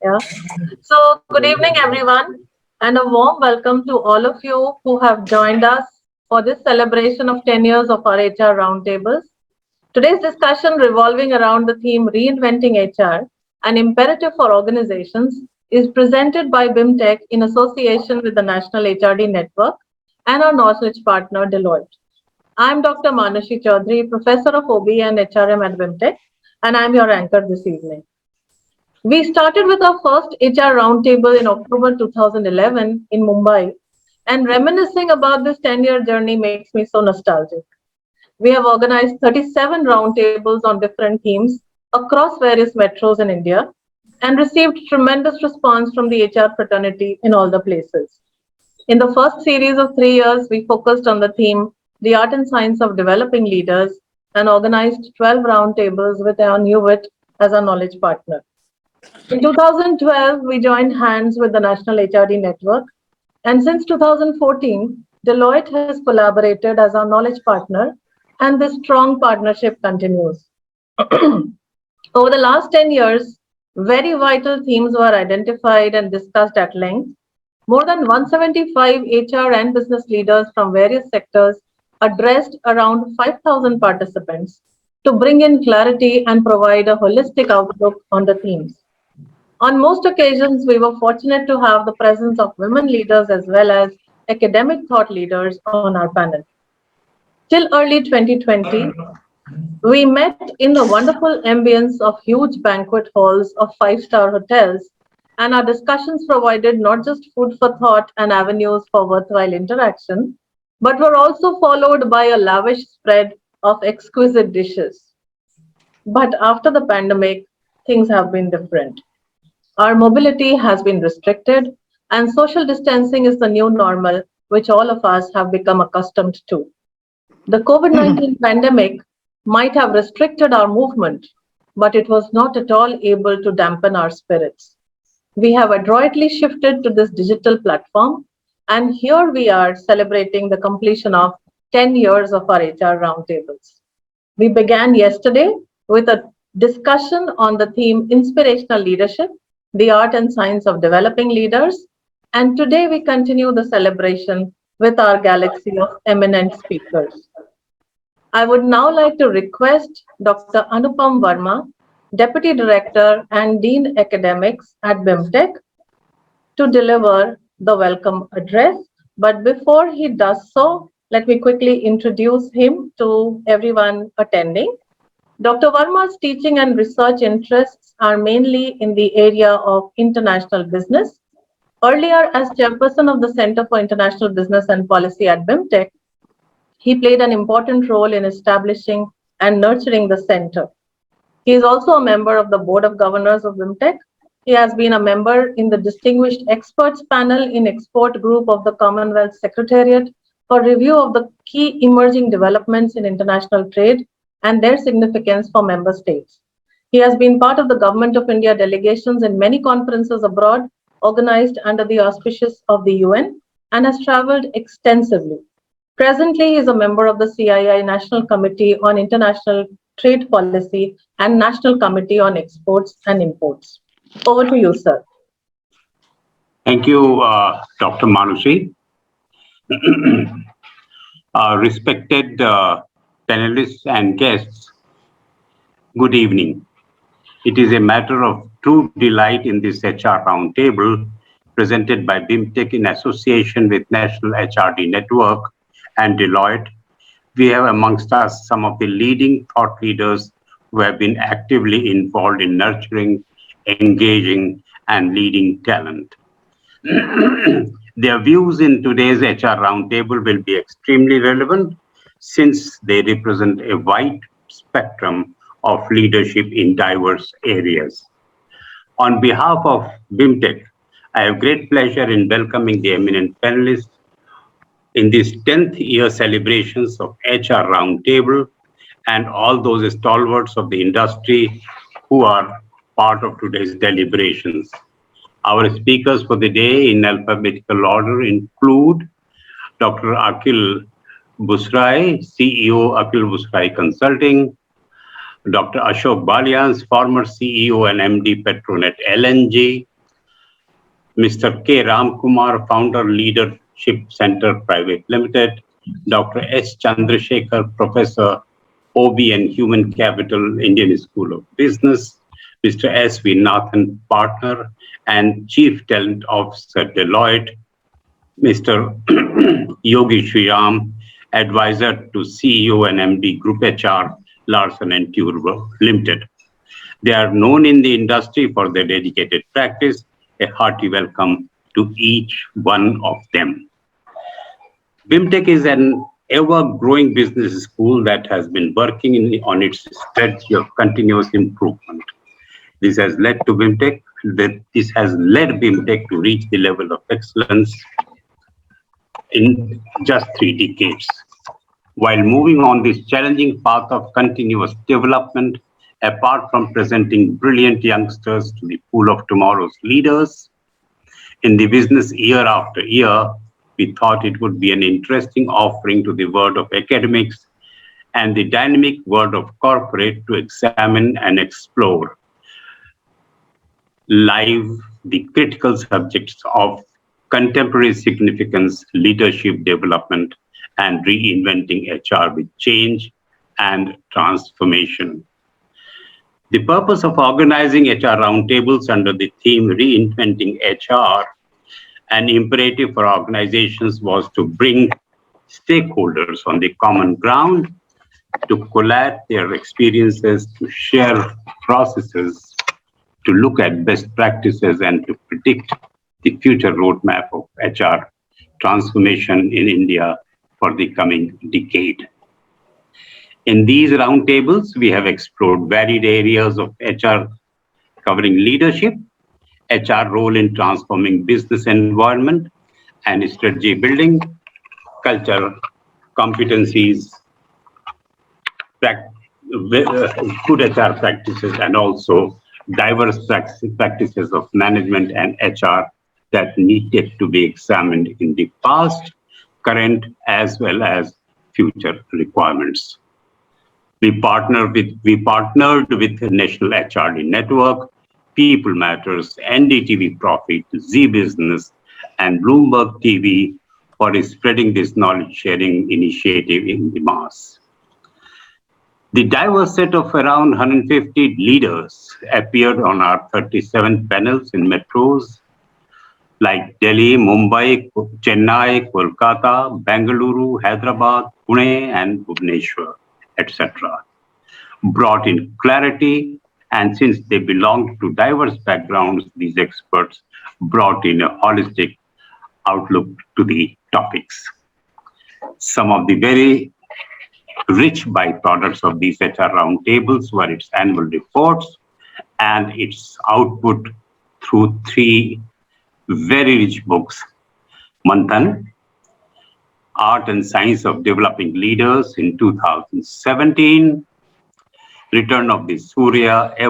Yeah. So, good evening, everyone, and a warm welcome to all of you who have joined us for this celebration of 10 years of our HR roundtables. Today's discussion, revolving around the theme Reinventing HR, an imperative for organizations, is presented by BIMTech in association with the National HRD Network and our knowledge partner, Deloitte. I'm Dr. Manashi Chaudhary, Professor of OB and HRM at BIMTech, and I'm your anchor this evening. We started with our first HR roundtable in October 2011 in Mumbai, and reminiscing about this 10-year journey makes me so nostalgic. We have organized 37 roundtables on different themes across various metros in India and received tremendous response from the HR fraternity in all the places. In the first series of 3 years, we focused on the theme The Art and Science of Developing Leaders and organized 12 roundtables with our Newit as our knowledge partner. In 2012, we joined hands with the National HRD Network, and since 2014, Deloitte has collaborated as our knowledge partner, and this strong partnership continues. Over the last 10 years, very vital themes were identified and discussed at length. More than 175 HR and business leaders from various sectors addressed around 5,000 participants to bring in clarity and provide a holistic outlook on the themes. On most occasions, we were fortunate to have the presence of women leaders as well as academic thought leaders on our panel. Till early 2020, we met in the wonderful ambience of huge banquet halls of five-star hotels, and our discussions provided not just food for thought and avenues for worthwhile interaction, but were also followed by a lavish spread of exquisite dishes. But after the pandemic, things have been different. Our mobility has been restricted, and social distancing is the new normal, which all of us have become accustomed to. The COVID 19 pandemic might have restricted our movement, but it was not at all able to dampen our spirits. We have adroitly shifted to this digital platform, and here we are celebrating the completion of 10 years of our HR roundtables. We began yesterday with a discussion on the theme Inspirational Leadership, the art and science of developing leaders. And today we continue the celebration with our galaxy of eminent speakers. I would now like to request Dr. Anupam Verma, Deputy Director and Dean Academics at BIMTech, to deliver the welcome address. But before he does so, let me quickly introduce him to everyone attending. Dr. Verma's teaching and research interests are mainly in the area of international business. Earlier, as chairperson of the Center for International Business and Policy at BIMTech, he played an important role in establishing and nurturing the center. He is also a member of the Board of Governors of BIMTech. He has been a member in the Distinguished Experts Panel in Export Group of the Commonwealth Secretariat for review of the key emerging developments in international trade and their significance for member states. He has been part of the Government of India delegations in many conferences abroad, organized under the auspices of the UN, and has traveled extensively. Presently, he is a member of the CII National Committee on International Trade Policy and National Committee on Exports and Imports. Over to you, sir. Thank you, Dr. Manushi. Respected panelists and guests, good evening. It is a matter of true delight in this HR roundtable presented by BIMTech in association with National HRD Network and Deloitte. We have amongst us some of the leading thought leaders who have been actively involved in nurturing, engaging, and leading talent. Their views in today's HR roundtable will be extremely relevant since they represent a wide spectrum of leadership in diverse areas. On behalf of BIMTech, I have great pleasure in welcoming the eminent panelists in this 10th year celebrations of HR Roundtable and all those stalwarts of the industry who are part of today's deliberations. Our speakers for the day in alphabetical order include Dr. Akhil Busrai, CEO Akhil Busrai Consulting, Dr. Ashok Balians, former CEO and MD Petronet LNG, Mr. K. Ramkumar, founder Leadership Center Private Limited, Dr. S. Chandra Shaker, professor OB and Human Capital, Indian School of Business, Mr. S. V. Nathan, partner and Chief Talent Officer Deloitte, Mr. Yogi Sriram, advisor to CEO and MD Group HR, Larsen and Toubro Limited. They are known in the industry for their dedicated practice. A hearty welcome to each one of them. BIMTech is an ever-growing business school that has been working on its strategy of continuous improvement. This has led BIMTech to reach the level of excellence in just 3 decades. While moving on this challenging path of continuous development, apart from presenting brilliant youngsters to the pool of tomorrow's leaders, in the business year after year, we thought it would be an interesting offering to the world of academics and the dynamic world of corporate to examine and explore live the critical subjects of contemporary significance, leadership development, and reinventing HR with change and transformation. The purpose of organizing HR roundtables under the theme Reinventing HR, an imperative for organizations was to bring stakeholders on the common ground to collate their experiences, to share processes, to look at best practices, and to predict the future roadmap of HR transformation in India for the coming decade. In these roundtables, we have explored varied areas of HR covering leadership, HR role in transforming business environment and strategy building, culture, competencies, good HR practices, and also diverse practices of management and HR that needed to be examined in the past, current, as well as future requirements. We partnered with the National HRD Network, People Matters, NDTV Profit, Z Business, and Bloomberg TV for spreading this knowledge sharing initiative in the mass. The diverse set of around 150 leaders appeared on our 37 panels in metros like Delhi, Mumbai, Chennai, Kolkata, Bengaluru, Hyderabad, Pune, and Bhubaneswar, etc. Brought in clarity, and since they belonged to diverse backgrounds, these experts brought in a holistic outlook to the topics. Some of the very rich byproducts of these HR roundtables were its annual reports and its output through 3 very rich books: Manthan, Art and Science of Developing Leaders in 2017, Return of the Surya, the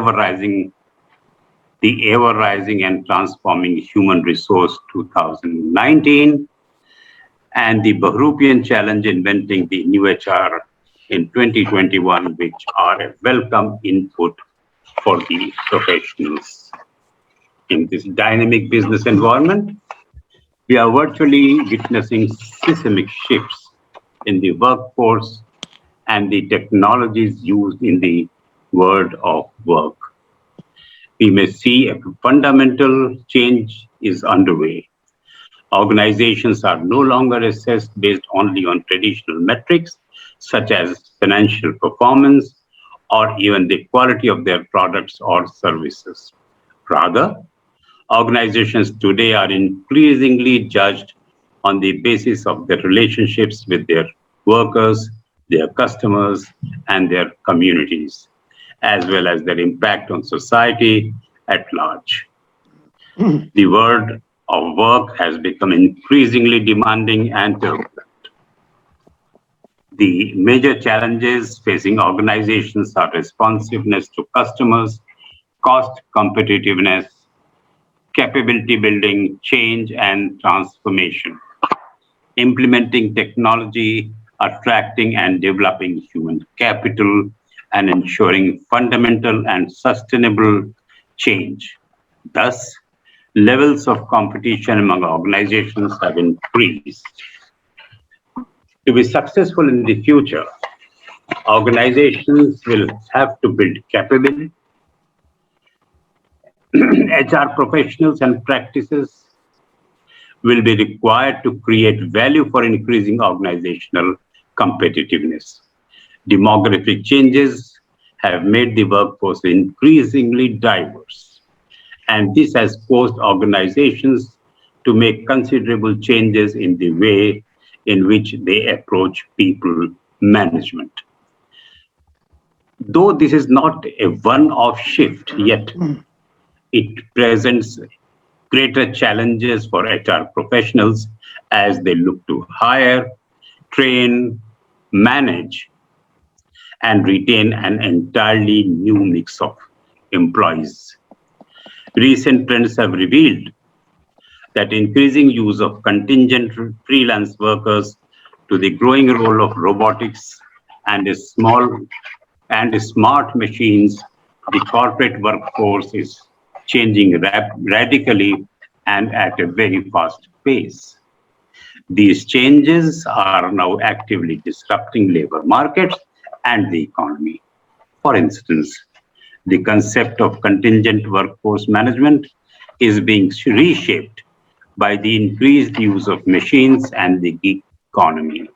Ever Rising and Transforming Human Resource 2019, and the Bahrupian Challenge Inventing the New HR in 2021, which are a welcome input for the professionals. In this dynamic business environment, we are virtually witnessing seismic shifts in the workforce and the technologies used in the world of work. We may see a fundamental change is underway. Organizations are no longer assessed based only on traditional metrics, such as financial performance or even the quality of their products or services. Rather, organizations today are increasingly judged on the basis of their relationships with their workers, their customers, and their communities, as well as their impact on society at large. The world of work has become increasingly demanding and turbulent. The major challenges facing organizations are responsiveness to customers, cost competitiveness, capability building, change, and transformation, implementing technology, attracting and developing human capital, and ensuring fundamental and sustainable change. Thus, levels of competition among organizations have increased. To be successful in the future, organizations will have to build capable HR professionals and practices will be required to create value for increasing organizational competitiveness. Demographic changes have made the workforce increasingly diverse, and this has caused organizations to make considerable changes in the way in which they approach people management. Though this is not a one-off shift, yet it presents greater challenges for HR professionals as they look to hire, train, manage, and retain an entirely new mix of employees. Recent trends have revealed that increasing use of contingent freelance workers to the growing role of robotics and smart machines, the corporate workforce is changing radically and at a very fast pace. These changes are now actively disrupting labor markets and the economy. For instance, the concept of contingent workforce management is being reshaped by the increased use of machines and the gig economy,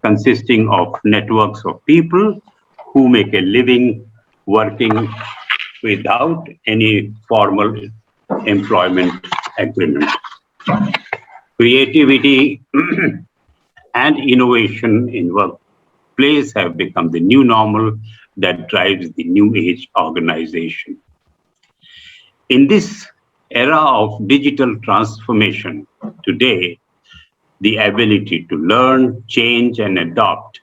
consisting of networks of people who make a living working without any formal employment agreement. Creativity and innovation in workplace have become the new normal that drives the new age organization. In this era of digital transformation, today, the ability to learn, change, and adopt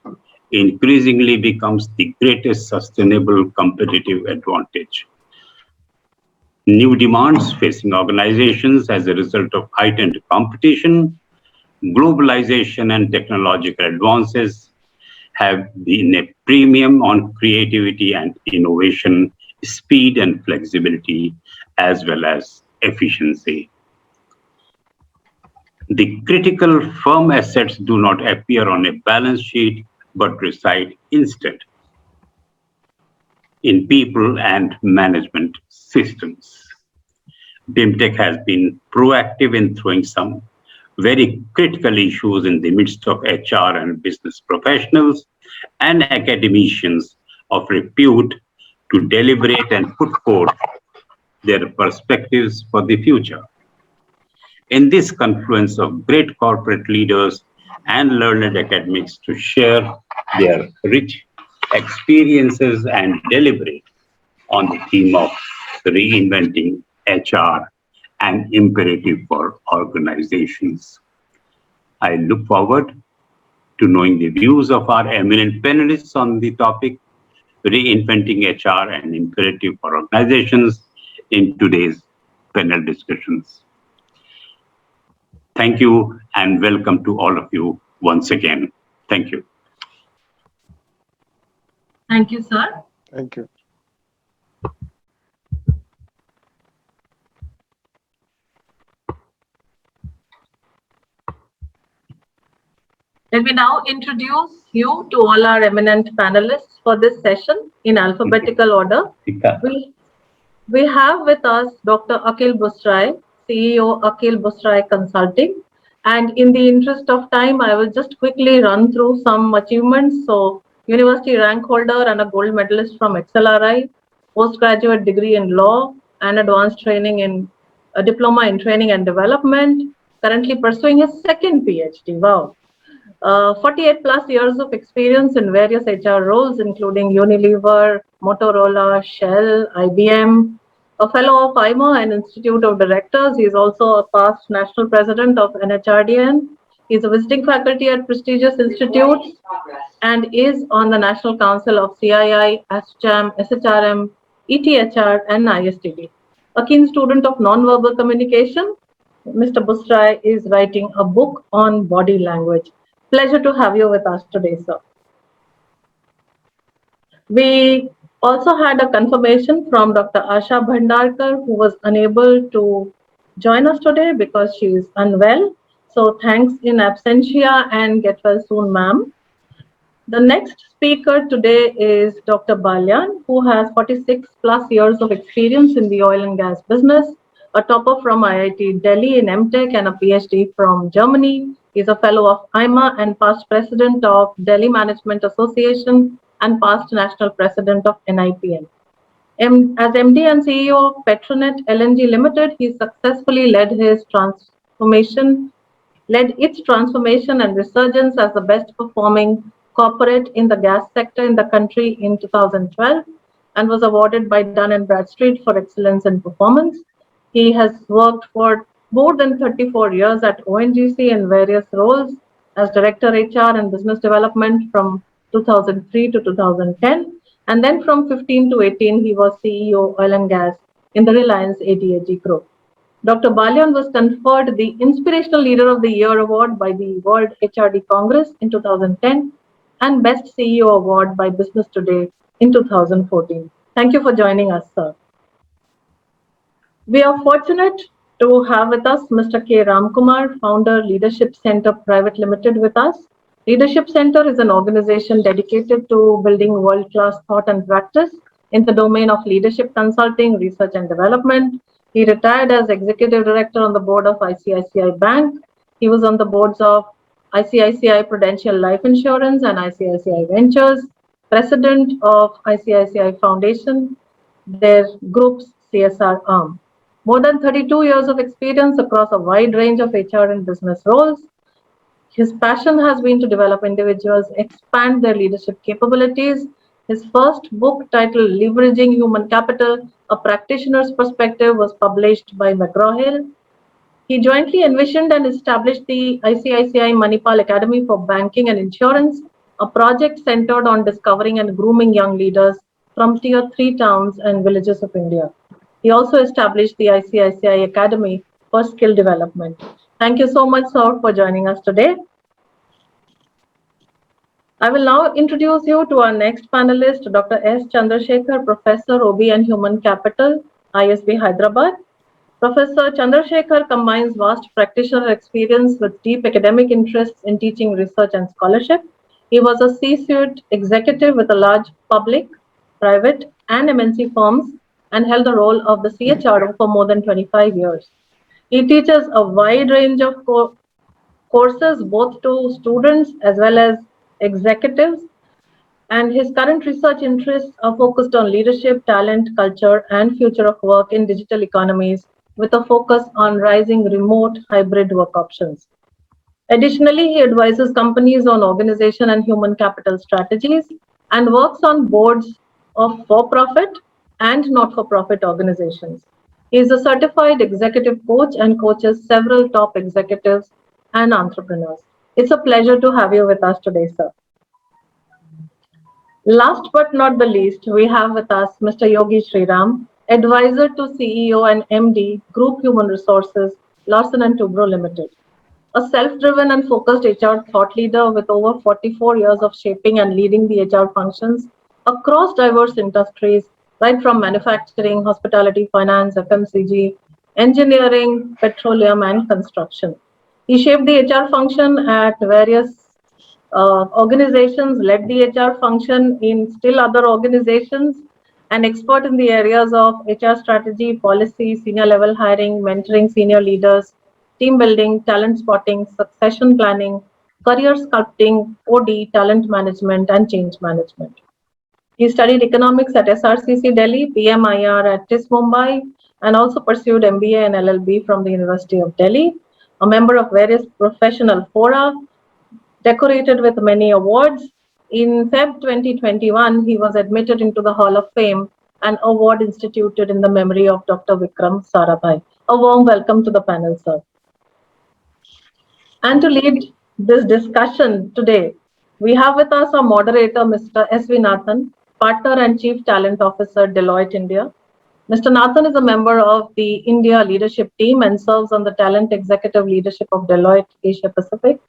increasingly becomes the greatest sustainable competitive advantage. New demands facing organizations as a result of heightened competition, globalization, and technological advances have been a premium on creativity and innovation, speed and flexibility, as well as efficiency. The critical firm assets do not appear on a balance sheet, but reside instead in people and management systems. BIMTech has been proactive in throwing some very critical issues in the midst of HR and business professionals and academicians of repute to deliberate and put forth their perspectives for the future. In this confluence of great corporate leaders and learned academics to share their rich experiences and deliberate on the theme of reinventing HR, an imperative for organizations. I look forward to knowing the views of our eminent panelists on the topic reinventing HR, an imperative for organizations in today's panel discussions. Thank you and welcome to all of you once again. Thank you. Thank you, sir. Thank you. Let me now introduce you to all our eminent panelists for this session in alphabetical order. We have with us Dr. Akhil Busrai, CEO Akhil Busrai Consulting. And in the interest of time, I will just quickly run through some achievements. So, university rank holder and a gold medalist from XLRI, postgraduate degree in law and advanced training in a diploma in training and development, currently pursuing his second PhD. Wow. 48 plus years of experience in various HR roles, including Unilever, Motorola, Shell, IBM, a fellow of IMA and Institute of Directors. He is also a past national president of NHRDN. He is a visiting faculty at prestigious institutes and is on the National Council of CII, ASCHAM, SHRM, ETHR, and ISTD. A keen student of non-verbal communication, Mr. Busrai is writing a book on body language. Pleasure to have you with us today, sir. We also had a confirmation from Dr. Asha Bhandarkar, who was unable to join us today because she is unwell. So thanks in absentia and get well soon, ma'am. The next speaker today is Dr. Balyan, who has 46 plus years of experience in the oil and gas business, a topper from IIT Delhi in MTech and a PhD from Germany. He is a fellow of IMA and past president of Delhi Management Association and past national president of NIPM. As MD and CEO of Petronet LNG Limited, he successfully led its transformation and resurgence as the best performing corporate in the gas sector in the country in 2012 and was awarded by Dun& and Bradstreet for excellence in performance. He has worked for more than 34 years at ONGC in various roles as Director HR and Business Development from 2003 to 2010, and then from 15 to 18 he was CEO Oil and Gas in the Reliance ADAG Group. Dr. Balyan was conferred the Inspirational Leader of the Year award by the World HRD Congress in 2010 and Best CEO award by Business Today in 2014. Thank you for joining us, sir. We are fortunate to have with us Mr. K. Ramkumar, founder, Leadership Center Private Limited with us. Leadership Center is an organization dedicated to building world-class thought and practice in the domain of leadership consulting, research and development. He retired as executive director on the board of ICICI Bank. He was on the boards of ICICI Prudential Life Insurance and ICICI Ventures, president of ICICI Foundation, their group's CSR arm. More than 32 years of experience across a wide range of HR and business roles. His passion has been to develop individuals, expand their leadership capabilities. His first book, titled Leveraging Human Capital, A Practitioner's Perspective, was published by McGraw-Hill. He jointly envisioned and established the ICICI Manipal Academy for Banking and Insurance, a project centered on discovering and grooming young leaders from Tier 3 towns and villages of India. He also established the ICICI Academy for Skill Development. Thank you so much, sir, for joining us today. I will now introduce you to our next panelist, Dr. S. Chandra Shaker, Professor, OB and Human Capital, ISB Hyderabad. Professor Chandra Shaker combines vast practitioner experience with deep academic interests in teaching, research, and scholarship. He was a C-suite executive with a large public, private, and MNC firms and held the role of the CHRO for more than 25 years. He teaches a wide range of courses both to students as well as executives, and his current research interests are focused on leadership, talent, culture, and future of work in digital economies with a focus on rising remote hybrid work options. Additionally, he advises companies on organization and human capital strategies and works on boards of for-profit and not-for-profit organizations. He is a certified executive coach and coaches several top executives and entrepreneurs. It's a pleasure to have you with us today, sir. Last but not the least, we have with us Mr. Yogi Sriram, advisor to CEO and MD, Group Human Resources, Larsen & Toubro Limited. A self-driven and focused HR thought leader with over 44 years of shaping and leading the HR functions across diverse industries, right from manufacturing, hospitality, finance, FMCG, engineering, petroleum, and construction. He shaped the HR function at various organizations, led the HR function in still other organizations, an expert in the areas of HR strategy, policy, senior level hiring, mentoring senior leaders, team building, talent spotting, succession planning, career sculpting, OD, talent management, and change management. He studied economics at SRCC Delhi, PMIR at TIS Mumbai, and also pursued MBA and LLB from the University of Delhi. A member of various professional fora, decorated with many awards. In Feb 2021, he was admitted into the Hall of Fame, an award instituted in the memory of Dr. Vikram Sarabhai. A warm welcome to the panel, sir. And to lead this discussion today, we have with us our moderator, Mr. S.V. Nathan, Partner and Chief Talent Officer, Deloitte India. Mr. Nathan is a member of the India leadership team and serves on the talent executive leadership of Deloitte Asia Pacific.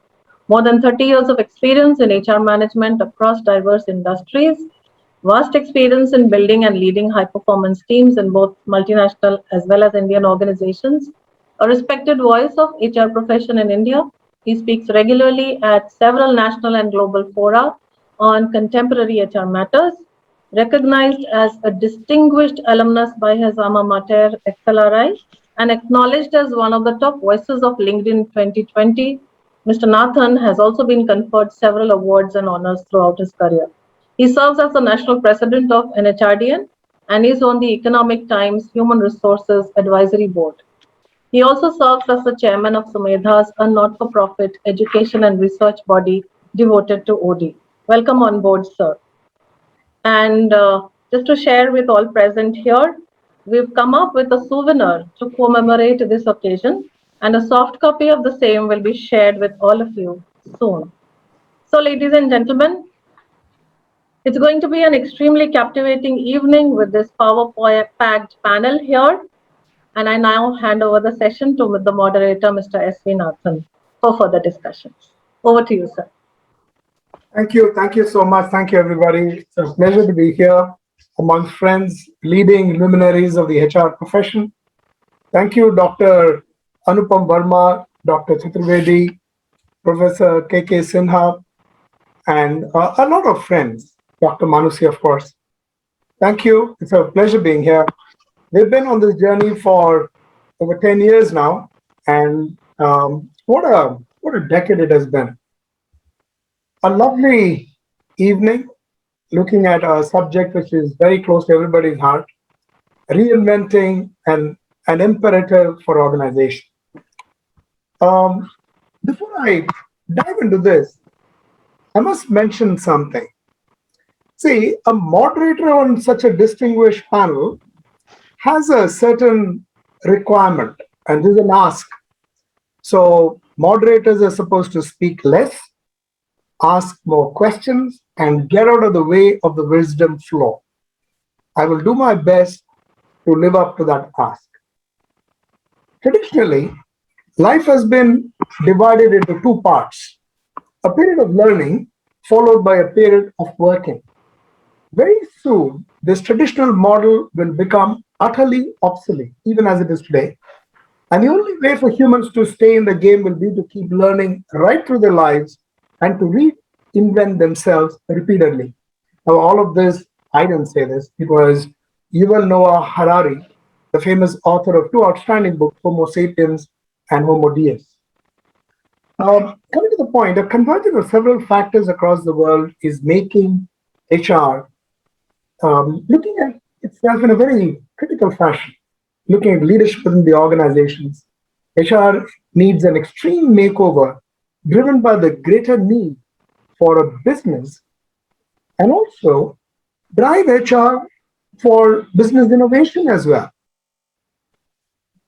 More than 30 years of experience in HR management across diverse industries. vast experience in building and leading high-performance teams in both multinational as well as Indian organizations, a respected voice of HR profession in India. He speaks regularly at several national and global fora on contemporary HR matters, recognized as a distinguished alumnus by his alma mater, XLRI, and acknowledged as one of the top voices of LinkedIn 2020. Mr. Nathan has also been conferred several awards and honors throughout his career. He serves as the national president of NHRDN and is on the Economic Times Human Resources Advisory Board. He also serves as the chairman of Sumedhas, a not-for-profit education and research body devoted to OD. Welcome on board, sir. And just to share with all present here, we've come up with a souvenir to commemorate this occasion, and a soft copy of the same will be shared with all of you soon. So, ladies and gentlemen, it's going to be an extremely captivating evening with this power-packed panel here. And I now hand over the session to the moderator, Mr. S.V. Nathan, for further discussions. Over to you, sir. Thank you so much. Thank you, everybody. It's a pleasure to be here among friends, leading luminaries of the HR profession. Thank you, Dr. Anupam Verma, Dr. Chaturvedi, Professor K.K. Sinha, and a lot of friends, Dr. Manusi, of course. Thank you. It's a pleasure being here. We've been on this journey for over 10 years now, and what a decade it has been. A lovely evening looking at a subject which is very close to everybody's heart, reinventing an imperative for organization. Before I dive into this, I must mention something. See, a moderator on such a distinguished panel has a certain requirement, and this is an ask. So moderators are supposed to speak less, ask more questions, and get out of the way of the wisdom flow. I will do my best to live up to that ask. Traditionally, life has been divided into two parts: a period of learning followed by a period of working. Very soon, this traditional model will become utterly obsolete, even as it is today. And the only way for humans to stay in the game will be to keep learning right through their lives and to reinvent themselves repeatedly. Now, all of this, I didn't say this, it was Yuval Noah Harari, the famous author of two outstanding books, Homo sapiens and Homo deus. Coming to the point, a convergence of several factors across the world is making HR looking at itself in a very critical fashion, looking at leadership within the organizations. HR needs an extreme makeover driven by the greater need for a business and also drive HR for business innovation as well.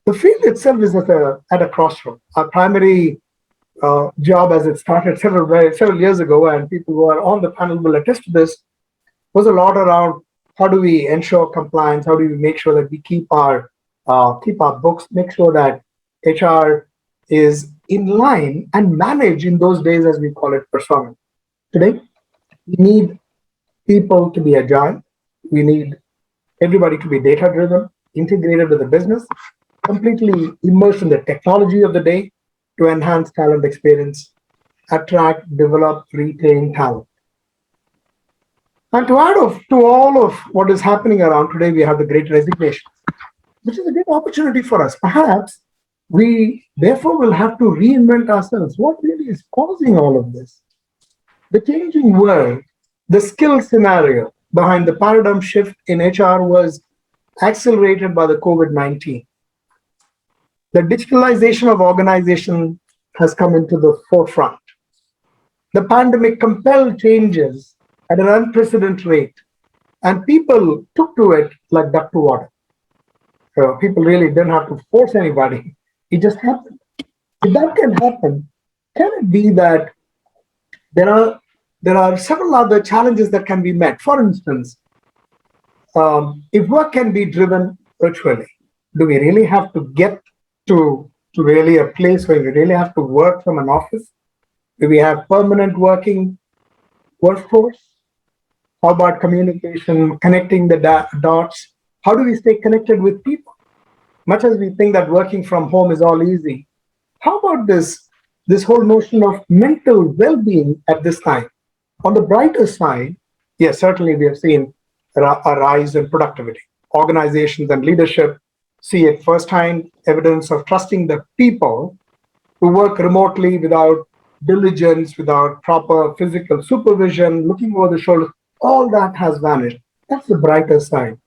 The field itself is at a crossroad. Our primary job, as it started several years ago, and people who are on the panel will attest to this, was a lot around how do we ensure compliance, how do we make sure that we keep our books, make sure that HR is in line and manage in those days, as we call it, persona. Today, we need people to be agile. We need everybody to be data-driven, integrated with the business, completely immersed in the technology of the day to enhance talent experience, attract, develop, retain talent. And to add to all of what is happening around today, we have the Great Resignation, which is a great opportunity for us. Perhaps we therefore will have to reinvent ourselves. What really is causing all of this? The changing world, the skill scenario behind the paradigm shift in HR was accelerated by the COVID-19. The digitalization of organization has come into the forefront. The pandemic compelled changes at an unprecedented rate, and people took to it like duck to water. People really didn't have to force anybody. It just happened. If that can happen, can it be that there are several other challenges that can be met? For instance, if work can be driven virtually, do we really have to get to really a place where we really have to work from an office? Do we have permanent working workforce? How about communication, connecting the dots? How do we stay connected with people? Much as we think that working from home is all easy, how about this whole notion of mental well-being at this time? On the brighter side, yes, certainly we have seen a rise in productivity. Organizations and leadership see it firsthand evidence of trusting the people who work remotely without diligence, without proper physical supervision, looking over the shoulder. All that has vanished. That's the brighter side.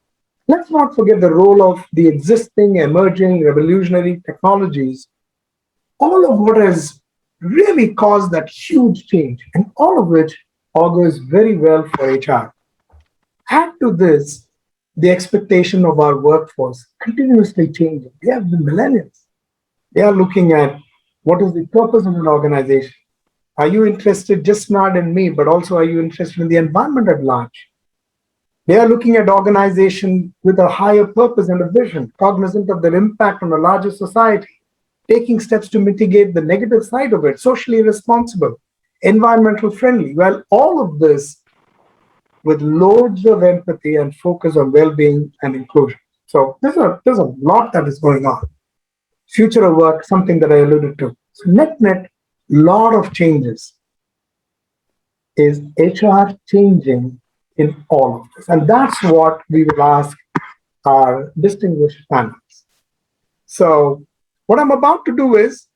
Let's not forget the role of the existing, emerging, revolutionary technologies, all of what has really caused that huge change, and all of which augurs very well for HR. Add to this the expectation of our workforce continuously changing. We have the millennials. They are looking at what is the purpose of an organization. Are you interested just not in me, but also are you interested in the environment at large? They are looking at organization with a higher purpose and a vision, cognizant of their impact on a larger society, taking steps to mitigate the negative side of it, socially responsible, environmental friendly. Well, all of this with loads of empathy and focus on well-being and inclusion. So there's a lot that is going on. Future of work, something that I alluded to. So net, lot of changes. Is HR changing in all of this? And that's what we will ask our distinguished panelists. So what I'm about to do is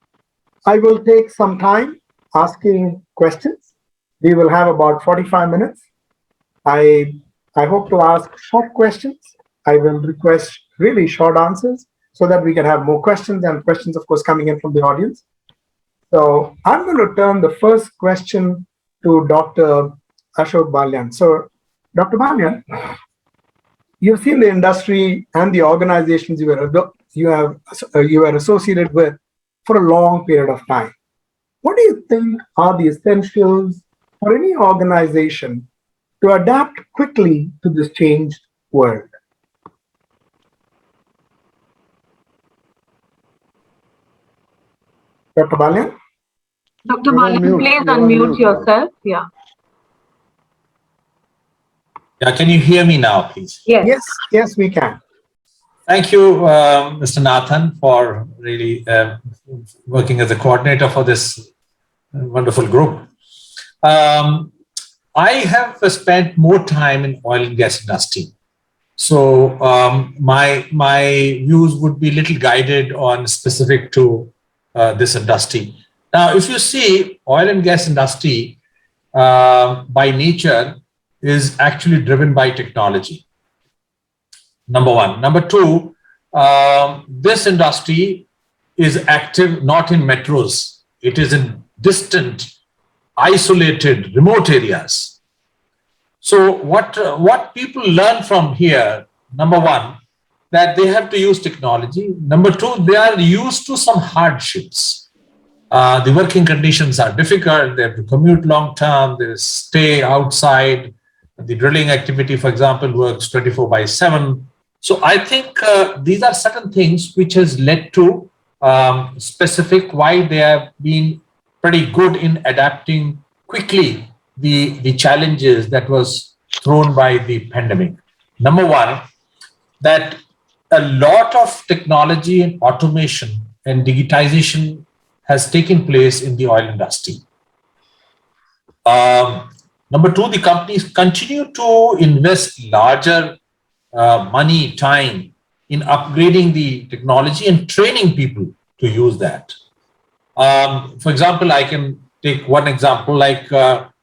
I will take some time asking questions. We will have about 45 minutes. I hope to ask short questions. I will request really short answers so that we can have more questions, and questions, of course, coming in from the audience. So I'm going to turn the first question to Dr. Ashok Balyan. So, Dr. Balyan, you've seen the industry and the organizations you were associated with for a long period of time. What do you think are the essentials for any organization to adapt quickly to this changed world? Dr. Balyan? Dr. Balyan, please unmute yourself. Yeah. Yeah, can you hear me now, please? Yes, we can. Thank you, Mr. Nathan, for really working as a coordinator for this wonderful group. I have spent more time in oil and gas industry. So my views would be little guided on specific to this industry. Now, if you see, oil and gas industry by nature is actually driven by technology. Number one. Number two, this industry is active not in metros. It is in distant, isolated, remote areas. So what people learn from here, number one, that they have to use technology. Number two, they are used to some hardships. The working conditions are difficult. They have to commute long term. They stay outside. The drilling activity, for example, works 24/7. So I think these are certain things which has led to specific why they have been pretty good in adapting quickly the challenges that was thrown by the pandemic. Number one, that a lot of technology and automation and digitization has taken place in the oil industry. Number two, the companies continue to invest larger money, time in upgrading the technology and training people to use that. For example, I can take one example like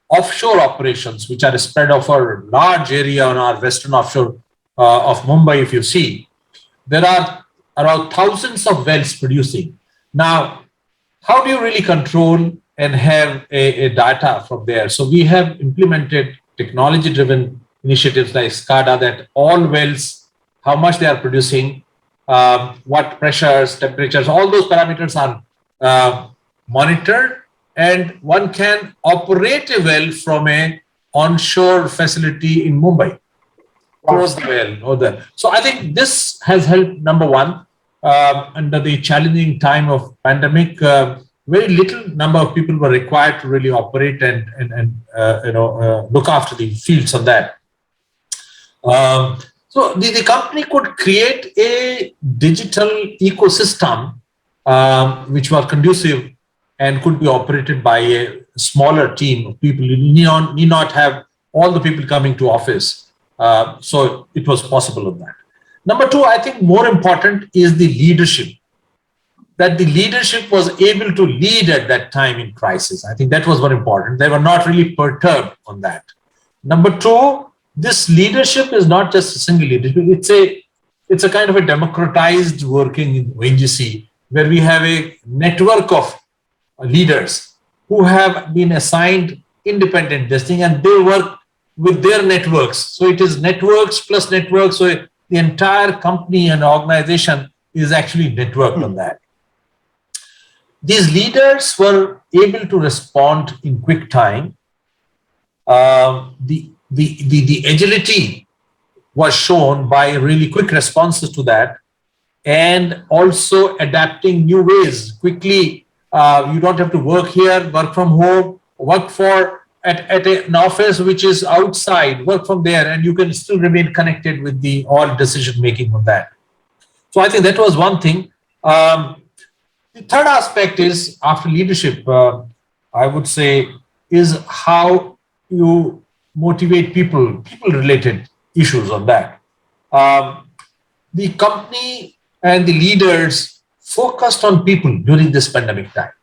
offshore operations, which are spread over a large area on our western offshore of Mumbai. If you see, there are around thousands of wells producing. Now, how do you really control and have a data from there? So we have implemented technology-driven initiatives like SCADA, that all wells, how much they are producing, what pressures, temperatures, all those parameters are monitored, and one can operate a well from a onshore facility in Mumbai. Close the well. So I think this has helped, number one, under the challenging time of pandemic. Very little number of people were required to really operate and look after the fields on that. So the company could create a digital ecosystem which was conducive and could be operated by a smaller team of people. You need not have all the people coming to office. So it was possible of that. Number two, I think more important is the leadership, that the leadership was able to lead at that time in crisis. I think that was very important. They were not really perturbed on that. Number two, this leadership is not just a single leadership. It's a kind of a democratized working in ONGC, where we have a network of leaders who have been assigned independent testing, and they work with their networks. So it is networks plus networks. So the entire company and organization is actually networked on that. These leaders were able to respond in quick time. The agility was shown by really quick responses to that, and also adapting new ways quickly. You don't have to work here, work from home, work at an office which is outside, work from there, and you can still remain connected with the all decision making on that. So I think that was one thing. The third aspect is, after leadership, I would say, is how you motivate people-related issues on that. The company and the leaders focused on people during this pandemic time.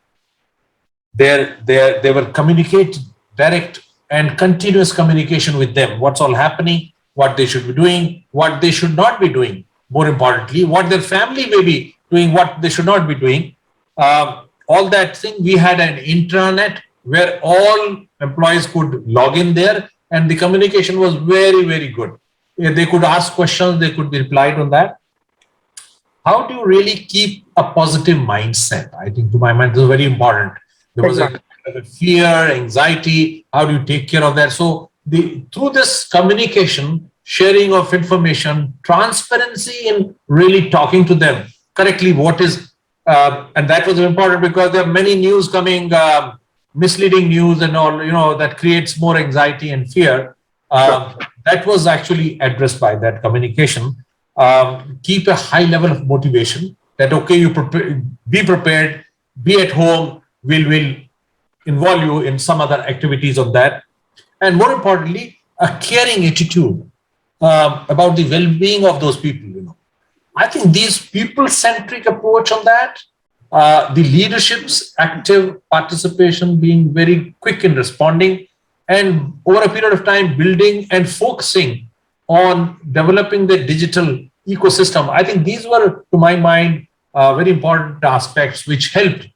They were communicating direct and continuous communication with them. What's all happening, what they should be doing, what they should not be doing. More importantly, what their family may be doing, what they should not be doing. All that thing, we had an intranet where all employees could log in there, and the communication was very, very good. They could ask questions, they could be replied on that. How do you really keep a positive mindset? I think, to my mind, this is very important. There was a fear, anxiety. How do you take care of that? So through this communication, sharing of information, transparency in really talking to them correctly, what is, and that was important because there are many news coming, misleading news and all, that creates more anxiety and fear. That was actually addressed by that communication. Keep a high level of motivation that, okay, you be prepared, be at home, we'll involve you in some other activities on that. And more importantly, a caring attitude about the well-being of those people. I think these people-centric approach on that, the leadership's active participation, being very quick in responding, and over a period of time building and focusing on developing the digital ecosystem. I think these were, to my mind, very important aspects which helped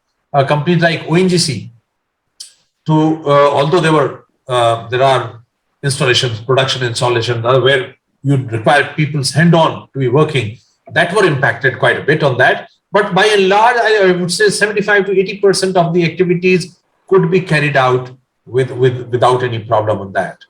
companies like ONGC to, although there are installations, production installations, where you require people's hand-on to be working, that were impacted quite a bit on that. But by and large, I would say 75 to 80% of the activities could be carried out without any problem on that.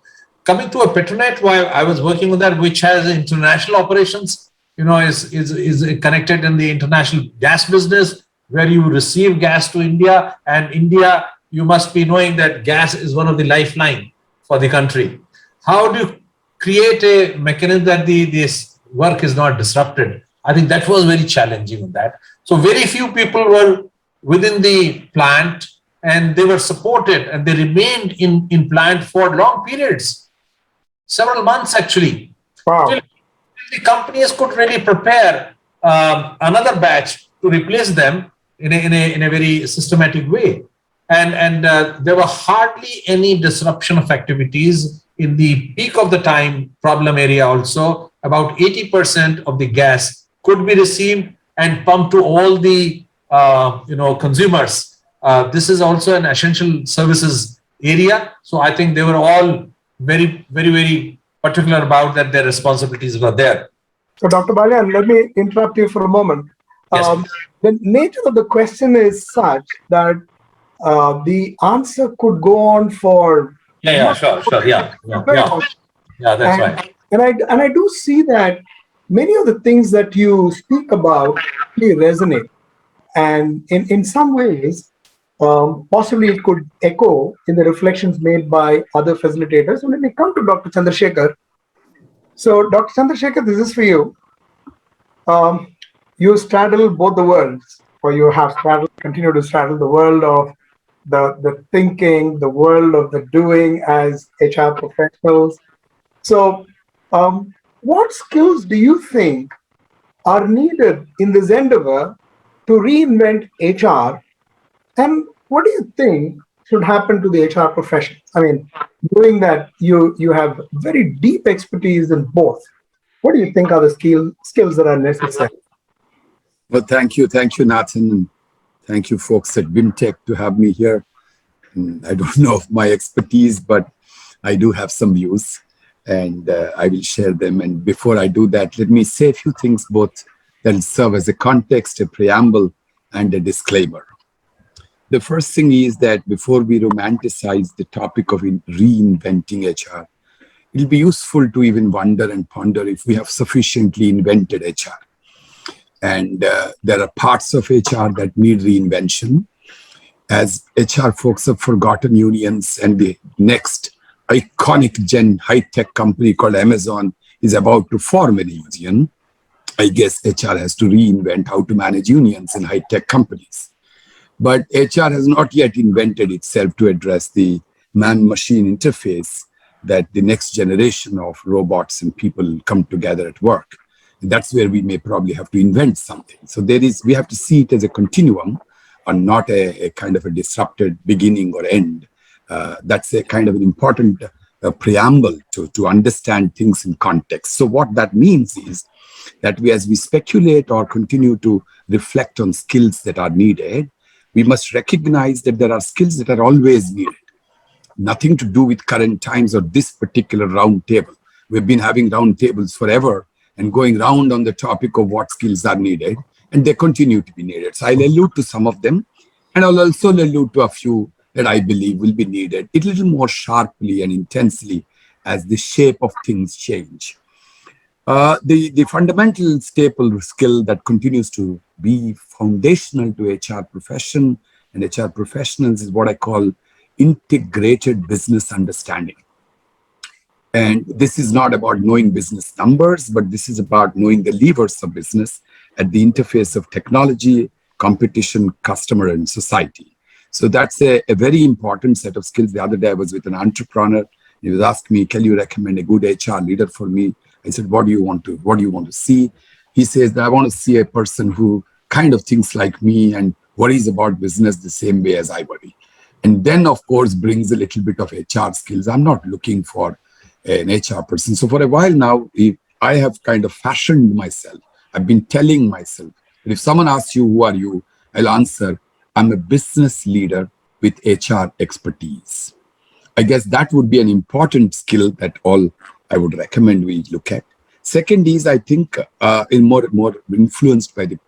Coming to a Petronet, while I was working on that, which has international operations, is connected in the international gas business, where you receive gas to India, and India, you must be knowing that gas is one of the lifeline for the country. How do you create a mechanism that this work is not disrupted? I think that was very challenging on that. So very few people were within the plant, and they were supported, and they remained in plant for long periods, several months actually. Wow. Till the companies could really prepare another batch to replace them in a very systematic way. And there were hardly any disruption of activities. In the peak of the time problem area also, about 80% of the gas could be received and pumped to all the consumers. This is also an essential services area. So I think they were all very, very, very particular about that their responsibilities were there. So Dr. Balyan, let me interrupt you for a moment. Yes, the nature of the question is such that the answer could go on for sure. Yeah, that's right. And I do see that many of the things that you speak about really resonate, and in some ways, possibly it could echo in the reflections made by other facilitators. So let me come to Dr. Chandra Shaker. So, Dr. Chandra Shaker, this is for you. Um, you straddle both the worlds, or you have straddled, continue to straddle the world of the thinking, the world of the doing as HR professionals. So, what skills do you think are needed in this endeavor to reinvent HR? And what do you think should happen to the HR profession? I mean, knowing that you have very deep expertise in both, what do you think are the skills that are necessary? Well, thank you, Nathan, and thank you, folks at BIMTech, to have me here. I don't know of my expertise, but I do have some views, and I will share them. And before I do that, let me say a few things both that will serve as a context, a preamble, and a disclaimer. The first thing is that before we romanticize the topic of reinventing HR, it'll be useful to even wonder and ponder if we have sufficiently invented HR. And there are parts of HR that need reinvention, as HR folks have forgotten unions, and the next iconic gen high-tech company called Amazon is about to form a union. I guess HR has to reinvent how to manage unions in high-tech companies. But HR has not yet invented itself to address the man-machine interface that the next generation of robots and people come together at work. And that's where we may probably have to invent something. So we have to see it as a continuum and not a kind of a disrupted beginning or end. That's a kind of an important preamble to understand things in context. So what that means is that as we speculate or continue to reflect on skills that are needed, we must recognize that there are skills that are always needed. Nothing to do with current times or this particular round table. We've been having round tables forever and going round on the topic of what skills are needed, and they continue to be needed. So I'll allude to some of them, and I'll also allude to a few that I believe will be needed a little more sharply and intensely as the shape of things change. The fundamental staple skill that continues to be foundational to HR profession and HR professionals is what I call integrated business understanding. And this is not about knowing business numbers, but this is about knowing the levers of business at the interface of technology, competition, customer, and society. So that's a very important set of skills. The other day I was with an entrepreneur. He was asking me, can you recommend a good HR leader for me? I said, what do you want to see? He says that I want to see a person who kind of thinks like me and worries about business the same way as I worry. And then, of course, brings a little bit of HR skills. I'm not looking for an HR person. So for a while now, I have kind of fashioned myself. I've been telling myself that if someone asks you, who are you? I'll answer, I'm a business leader with HR expertise. I guess that would be an important skill that all I would recommend we look at. Second is, I think, in more influenced by the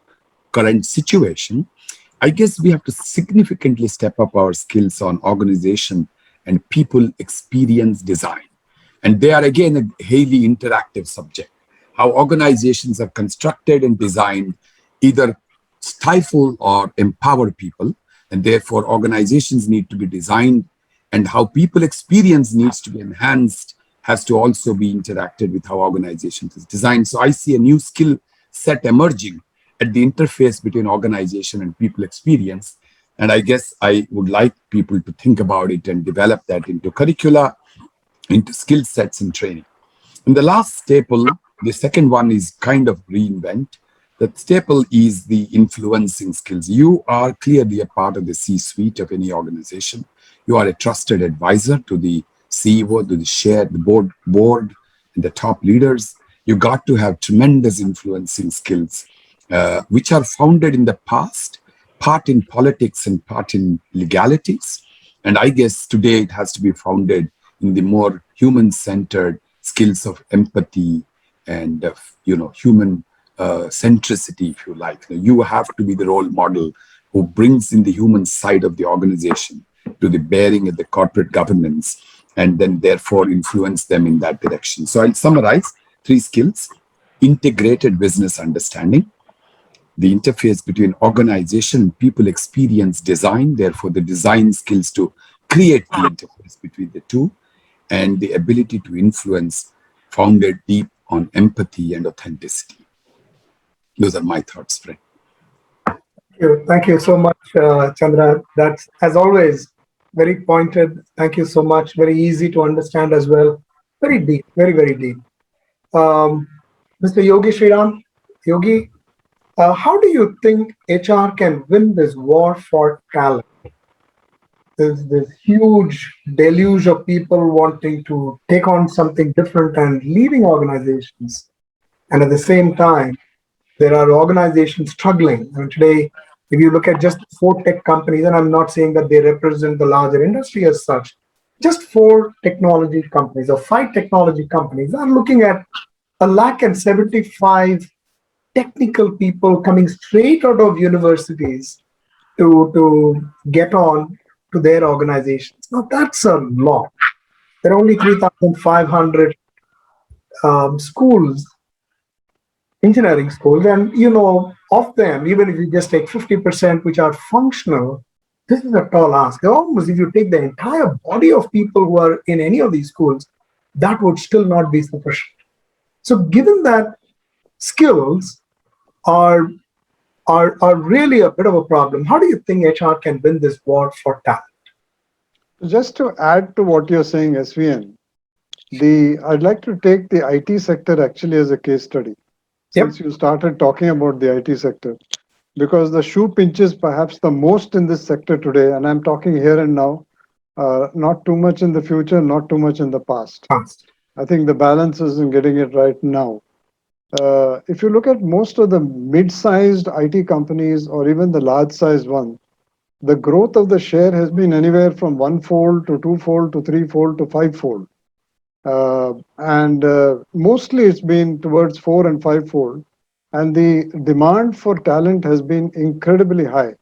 current situation, I guess we have to significantly step up our skills on organization and people experience design. And they are, again, a highly interactive subject. How organizations are constructed and designed either stifle or empower people, and therefore organizations need to be designed, and how people experience needs to be enhanced, has to also be interacted with how organizations is designed. So I see a new skill set emerging at the interface between organization and people experience. And I guess I would like people to think about it and develop that into curricula, into skill sets and training. And the last staple, the second one is kind of reinvent. The staple is the influencing skills. You are clearly a part of the C-suite of any organization. You are a trusted advisor to the CEO, to the chair, the board, and the top leaders. You got to have tremendous influencing skills, which are founded in the past, part in politics and part in legalities. And I guess today it has to be founded in the more human-centered skills of empathy and human centricity, if you like. You have to be the role model who brings in the human side of the organization to the bearing of the corporate governance, and then therefore influence them in that direction. So I'll summarize 3 skills: integrated business understanding, the interface between organization and people experience design, therefore the design skills to create the interface between the two, and the ability to influence founded deep on empathy and authenticity. Those are my thoughts, friend. Thank you so much, Chandra. That's, as always, very pointed. Thank you so much. Very easy to understand as well. Very deep, very, very deep. Um, Mr. Yogi Sriram, Yogi, how do you think HR can win this war for talent? There's this huge deluge of people wanting to take on something different and leaving organizations. And at the same time, there are organizations struggling. And today, if you look at just four tech companies, and I'm not saying that they represent the larger industry as such, just four technology companies or five technology companies are looking at 175 technical people coming straight out of universities to get on to their organizations. Now, that's a lot. There are only 3,500 schools, engineering schools, and of them, even if you just take 50% which are functional, this is a tall ask. Almost if you take the entire body of people who are in any of these schools, that would still not be sufficient. So given that skills are are really a bit of a problem, how do you think HR can win this war for talent? Just to add to what you're saying, SVN, I'd like to take the IT sector actually as a case study, Yep. since you started talking about the IT sector, because the shoe pinches perhaps the most in this sector today, and I'm talking here and now, not too much in the future, not too much in the past. Fast. I think the balance is in getting it right now. If you look at most of the mid-sized IT companies or even the large-sized ones, the growth of the share has been anywhere from one-fold to two-fold to three-fold to five-fold. And mostly it's been towards four and five-fold. And the demand for talent has been incredibly high.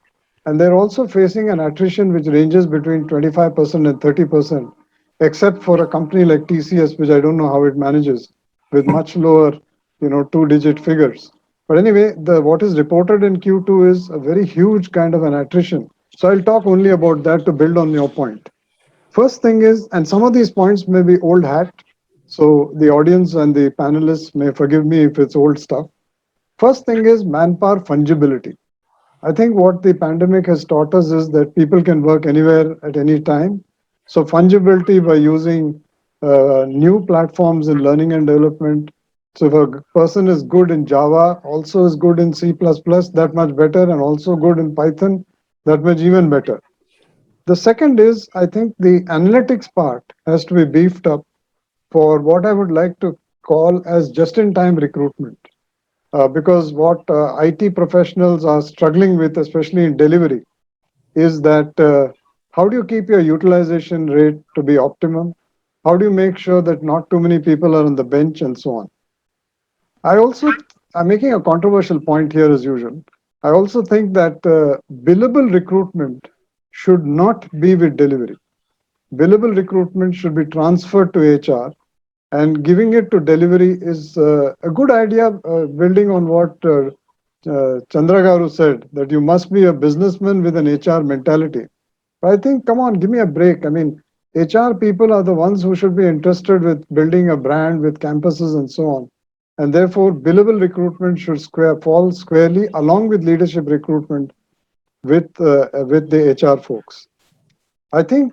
And they're also facing an attrition which ranges between 25% and 30%, except for a company like TCS, which I don't know how it manages, with much lower, two-digit figures. But anyway, what is reported in Q2 is a very huge kind of an attrition. So I'll talk only about that to build on your point. First thing is, and some of these points may be old hat, so the audience and the panelists may forgive me if it's old stuff. First thing is manpower fungibility. I think what the pandemic has taught us is that people can work anywhere at any time. So fungibility by using new platforms in learning and development. So if a person is good in Java, also is good in C++, that much better, and also good in Python, that much even better. The second is, I think the analytics part has to be beefed up for what I would like to call as just-in-time recruitment. Because what IT professionals are struggling with, especially in delivery, is that how do you keep your utilization rate to be optimum? How do you make sure that not too many people are on the bench and so on? I'm making a controversial point here as usual. I also think that billable recruitment should not be with delivery. Billable recruitment should be transferred to HR, and giving it to delivery is a good idea, building on what Chandra Garu said, that you must be a businessman with an HR mentality. But I think, come on, give me a break. I mean, HR people are the ones who should be interested with building a brand with campuses and so on. And therefore, billable recruitment should fall squarely along with leadership recruitment with the HR folks. I think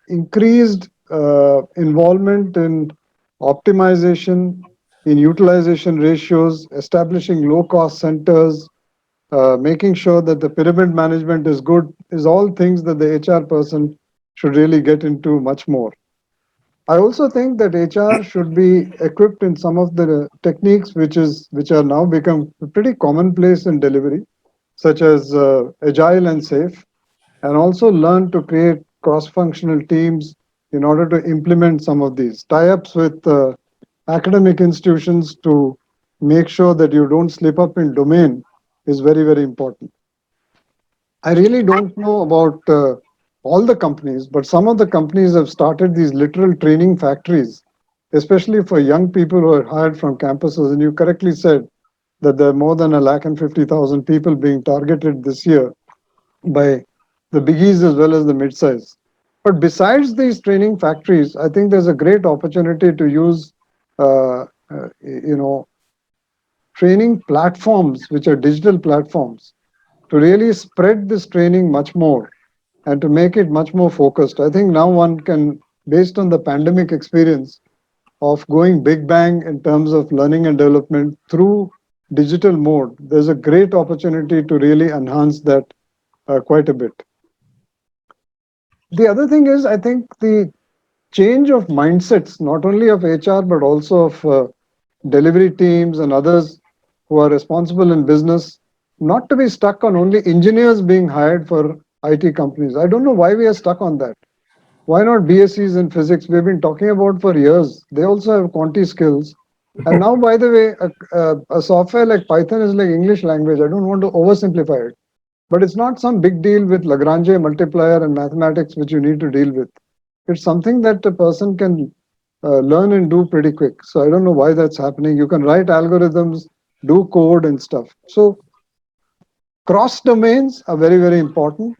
increased involvement in optimization, in utilization ratios, establishing low-cost centers, making sure that the pyramid management is good, is all things that the HR person should really get into much more. I also think that HR should be equipped in some of the techniques which are now become pretty commonplace in delivery, such as agile and safe, and also learn to create cross-functional teams in order to implement some of these tie-ups with academic institutions to make sure that you don't slip up in domain is very, very important. I really don't know about all the companies, but some of the companies have started these literal training factories, especially for young people who are hired from campuses. And you correctly said that there are more than 150,000 people being targeted this year by the biggies as well as the mid-size. But besides these training factories, I think there's a great opportunity to use training platforms, which are digital platforms, to really spread this training much more and to make it much more focused. I think now one can, based on the pandemic experience of going big bang in terms of learning and development through digital mode, there's a great opportunity to really enhance that quite a bit. The other thing is, I think the change of mindsets, not only of HR, but also of delivery teams and others who are responsible in business, not to be stuck on only engineers being hired for IT companies. I don't know why we are stuck on that. Why not BScs in physics? We've been talking about for years. They also have quantity skills. And now, by the way, a software like Python is like English language. I don't want to oversimplify it. But it's not some big deal with Lagrange multiplier and mathematics which you need to deal with. It's something that a person can learn and do pretty quick. So I don't know why that's happening. You can write algorithms, do code and stuff. So cross domains are very, very important.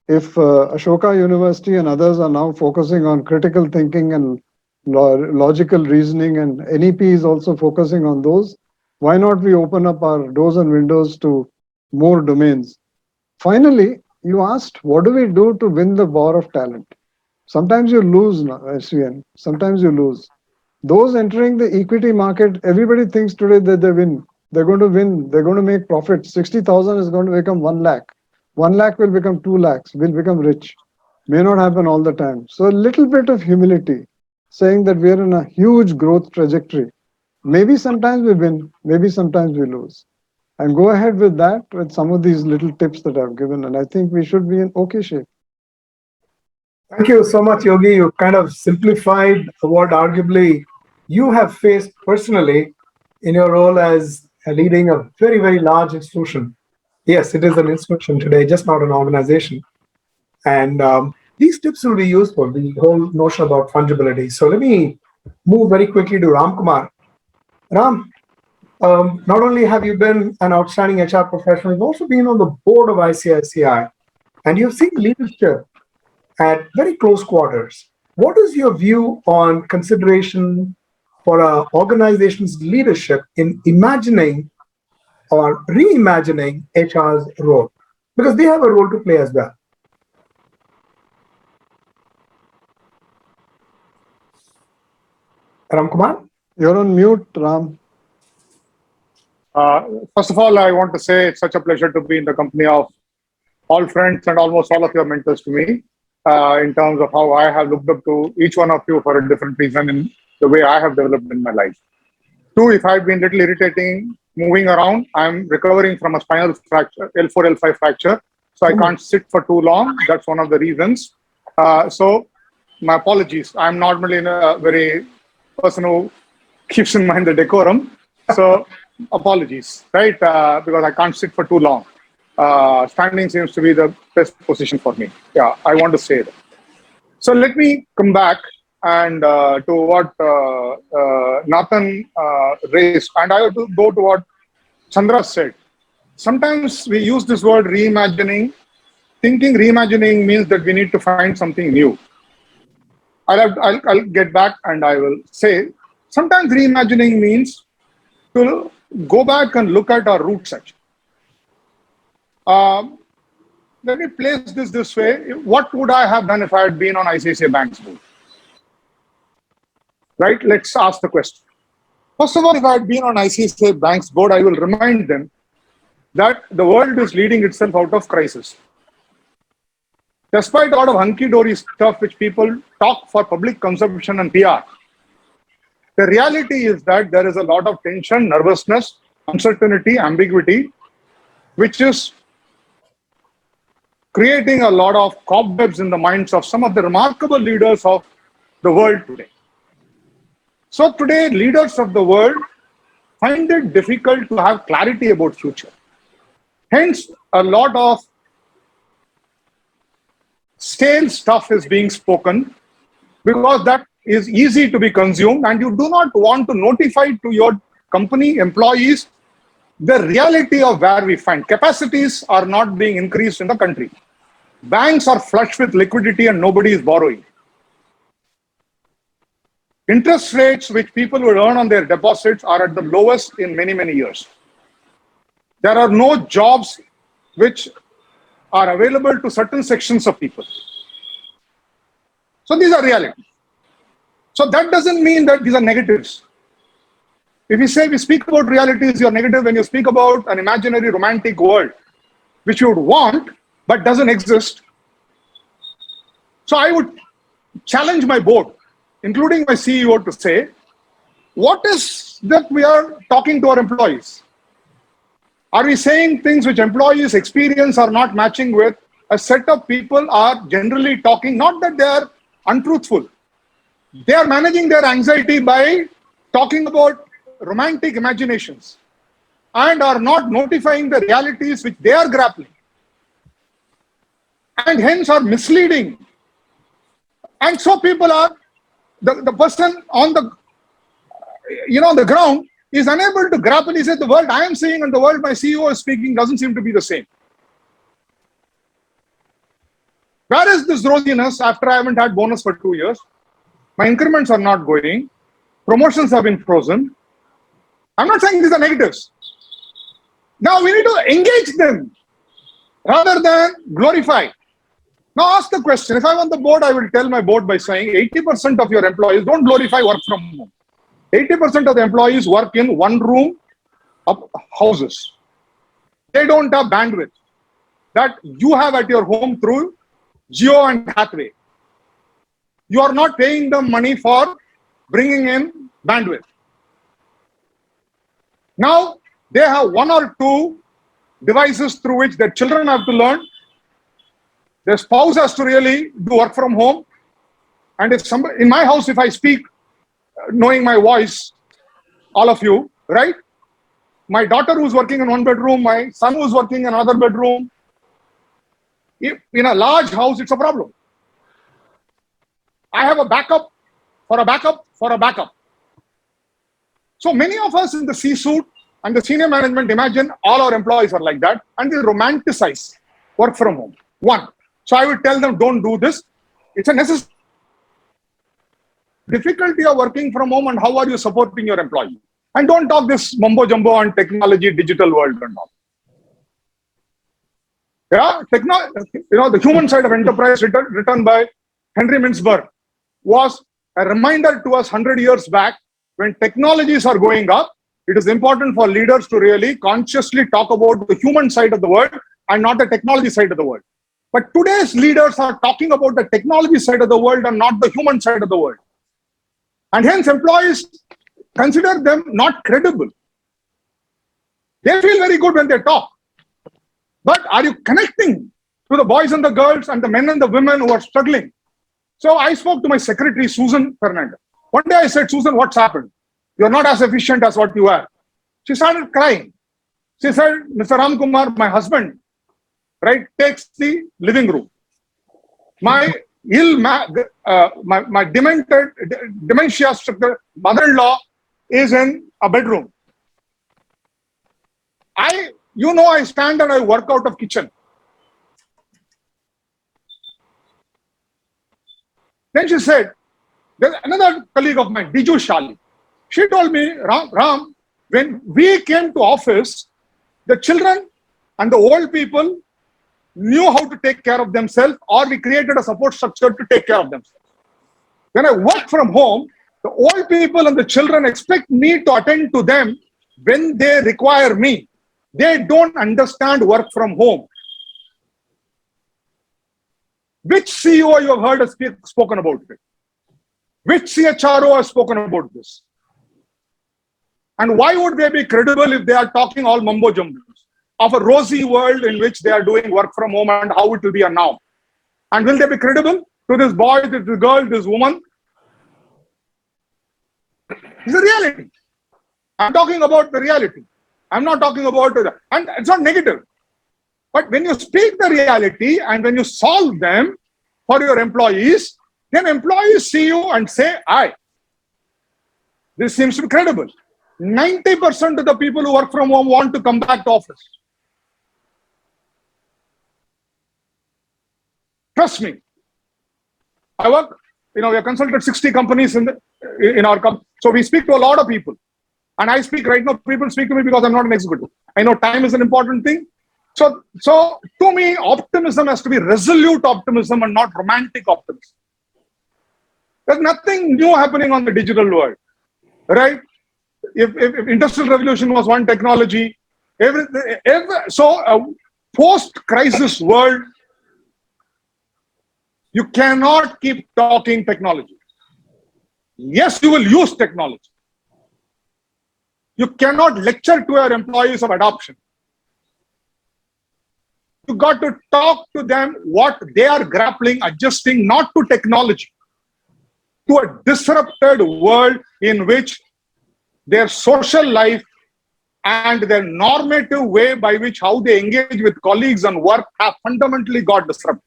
If Ashoka University and others are now focusing on critical thinking and logical reasoning, and NEP is also focusing on those, why not we open up our doors and windows to more domains? Finally, you asked, what do we do to win the war of talent? Sometimes you lose, SVN. Sometimes you lose. Those entering the equity market, everybody thinks today that they win. They're going to win. They're going to make profit. 60,000 is going to become 1 lakh. 1 lakh will become 2 lakhs, will become rich. May not happen all the time. So a little bit of humility, saying that we are in a huge growth trajectory. Maybe sometimes we win, maybe sometimes we lose. And go ahead with that, with some of these little tips that I've given. And I think we should be in okay shape. Thank you so much, Yogi. You kind of simplified what arguably you have faced personally in your role as leading a very, very large institution. Yes, it is an institution today, just not an organization. And these tips will be useful, the whole notion about fungibility. So let me move very quickly to Ram Kumar. Ram, not only have you been an outstanding HR professional, you've also been on the board of ICICI, and you've seen leadership at very close quarters. What is your view on consideration for an organization's leadership in imagining or reimagining HR's role? Because they have a role to play as well. Ram Kumar? You're on mute, Ram. First of all, I want to say it's such a pleasure to be in the company of all friends and almost all of your mentors to me, in terms of how I have looked up to each one of you for a different reason in the way I have developed in my life. Two, if I've been a little irritating moving around, I'm recovering from a spinal fracture, L4, L5 fracture. So I can't sit for too long. That's one of the reasons. So my apologies. I'm normally a very person who keeps in mind the decorum. So apologies, right? Because I can't sit for too long. Standing seems to be the best position for me. Yeah, I want to say that. So let me come back and to what Nathan raised, and I have to go to what Chandra said. Sometimes we use this word reimagining. Thinking reimagining means that we need to find something new. I'll get back and I will say, sometimes reimagining means to go back and look at our roots actually. Let me place this way. What would I have done if I had been on ICICI Bank's board? Right? Let's ask the question. First of all, if I had been on ICICI Bank's board, I will remind them that the world is leading itself out of crisis. Despite a lot of hunky-dory stuff which people talk for public consumption and PR, the reality is that there is a lot of tension, nervousness, uncertainty, ambiguity, which is creating a lot of cobwebs in the minds of some of the remarkable leaders of the world today. So today, leaders of the world find it difficult to have clarity about future. Hence, a lot of stale stuff is being spoken because that is easy to be consumed, and you do not want to notify to your company employees the reality of where we find. Capacities are not being increased in the country. Banks are flush with liquidity and nobody is borrowing. Interest rates which people will earn on their deposits are at the lowest in many, many years. There are no jobs which are available to certain sections of people. So these are realities. So that doesn't mean that these are negatives. If we say we speak about realities, you're negative when you speak about an imaginary romantic world, which you would want, but doesn't exist. So I would challenge my board, including my CEO, to say, what is that we are talking to our employees? Are we saying things which employees' experience are not matching with? A set of people are generally talking, not that they are untruthful. They are managing their anxiety by talking about romantic imaginations and are not notifying the realities which they are grappling, and hence are misleading. And so people are, the person on the, the ground is unable to grapple. He said, the world I am seeing and the world my CEO is speaking doesn't seem to be the same. Where is this rosiness after I haven't had bonus for 2 years? My increments are not going. Promotions have been frozen. I'm not saying these are negatives. Now we need to engage them rather than glorify. Now ask the question. If I want the board, I will tell my board by saying 80% of your employees don't glorify work from home. 80% of the employees work in one room of houses. They don't have bandwidth that you have at your home through Jio and Hathway. You are not paying them money for bringing in bandwidth. Now they have 1 or 2 devices through which their children have to learn. Their spouse has to really do work from home. And if somebody in my house, if I speak, knowing my voice, all of you, right? My daughter who's working in one bedroom, my son who's working in another bedroom. If in a large house, it's a problem. I have a backup for a backup for a backup. So many of us in the C-suite and the senior management imagine all our employees are like that, and they romanticize work from home. One. So I would tell them, don't do this. It's a necessary difficulty of working from home, and how are you supporting your employee? And don't talk this mumbo jumbo on technology, digital world and all. Yeah, the human side of enterprise written by Henry Mintzberg was a reminder to us 100 years back, when technologies are going up, it is important for leaders to really consciously talk about the human side of the world and not the technology side of the world. But today's leaders are talking about the technology side of the world and not the human side of the world. And hence employees consider them not credible. They feel very good when they talk. But are you connecting to the boys and the girls and the men and the women who are struggling? So I spoke to my secretary, Susan Fernandez. One day I said, Susan, what's happened? You're not as efficient as what you are. She started crying. She said, Mr. Ramkumar, my husband, right, takes the living room. My my dementia structure mother-in-law is in a bedroom. I stand and I work out of kitchen. Then she said, there's another colleague of mine, Biju Shali. She told me, Ram, when we came to office, the children and the old people knew how to take care of themselves, or we created a support structure to take care of themselves. When I work from home, the old people and the children expect me to attend to them when they require me. They don't understand work from home. Which CEO you have heard has spoken about it? Which CHRO has spoken about this? And why would they be credible if they are talking all mumbo jumbo of a rosy world in which they are doing work from home and how it will be a now? And will they be credible to this boy, to this girl, this woman? It's a reality. I'm talking about the reality. I'm not talking about it. And it's not negative. But when you speak the reality and when you solve them for your employees, then employees see you and say, this seems to be credible. 90% of the people who work from home want to come back to office. Trust me. I work, we have consulted 60 companies in in our company. So we speak to a lot of people. And I speak right now, people speak to me because I'm not an executive. I know time is an important thing. So to me, optimism has to be resolute optimism and not romantic optimism. There's nothing new happening on the digital world, right? If industrial revolution was one technology, post-crisis world, you cannot keep talking technology. Yes, you will use technology. You cannot lecture to your employees of adoption. You got to talk to them what they are grappling, adjusting, not to technology, to a disrupted world in which their social life and their normative way by which how they engage with colleagues and work have fundamentally got disrupted.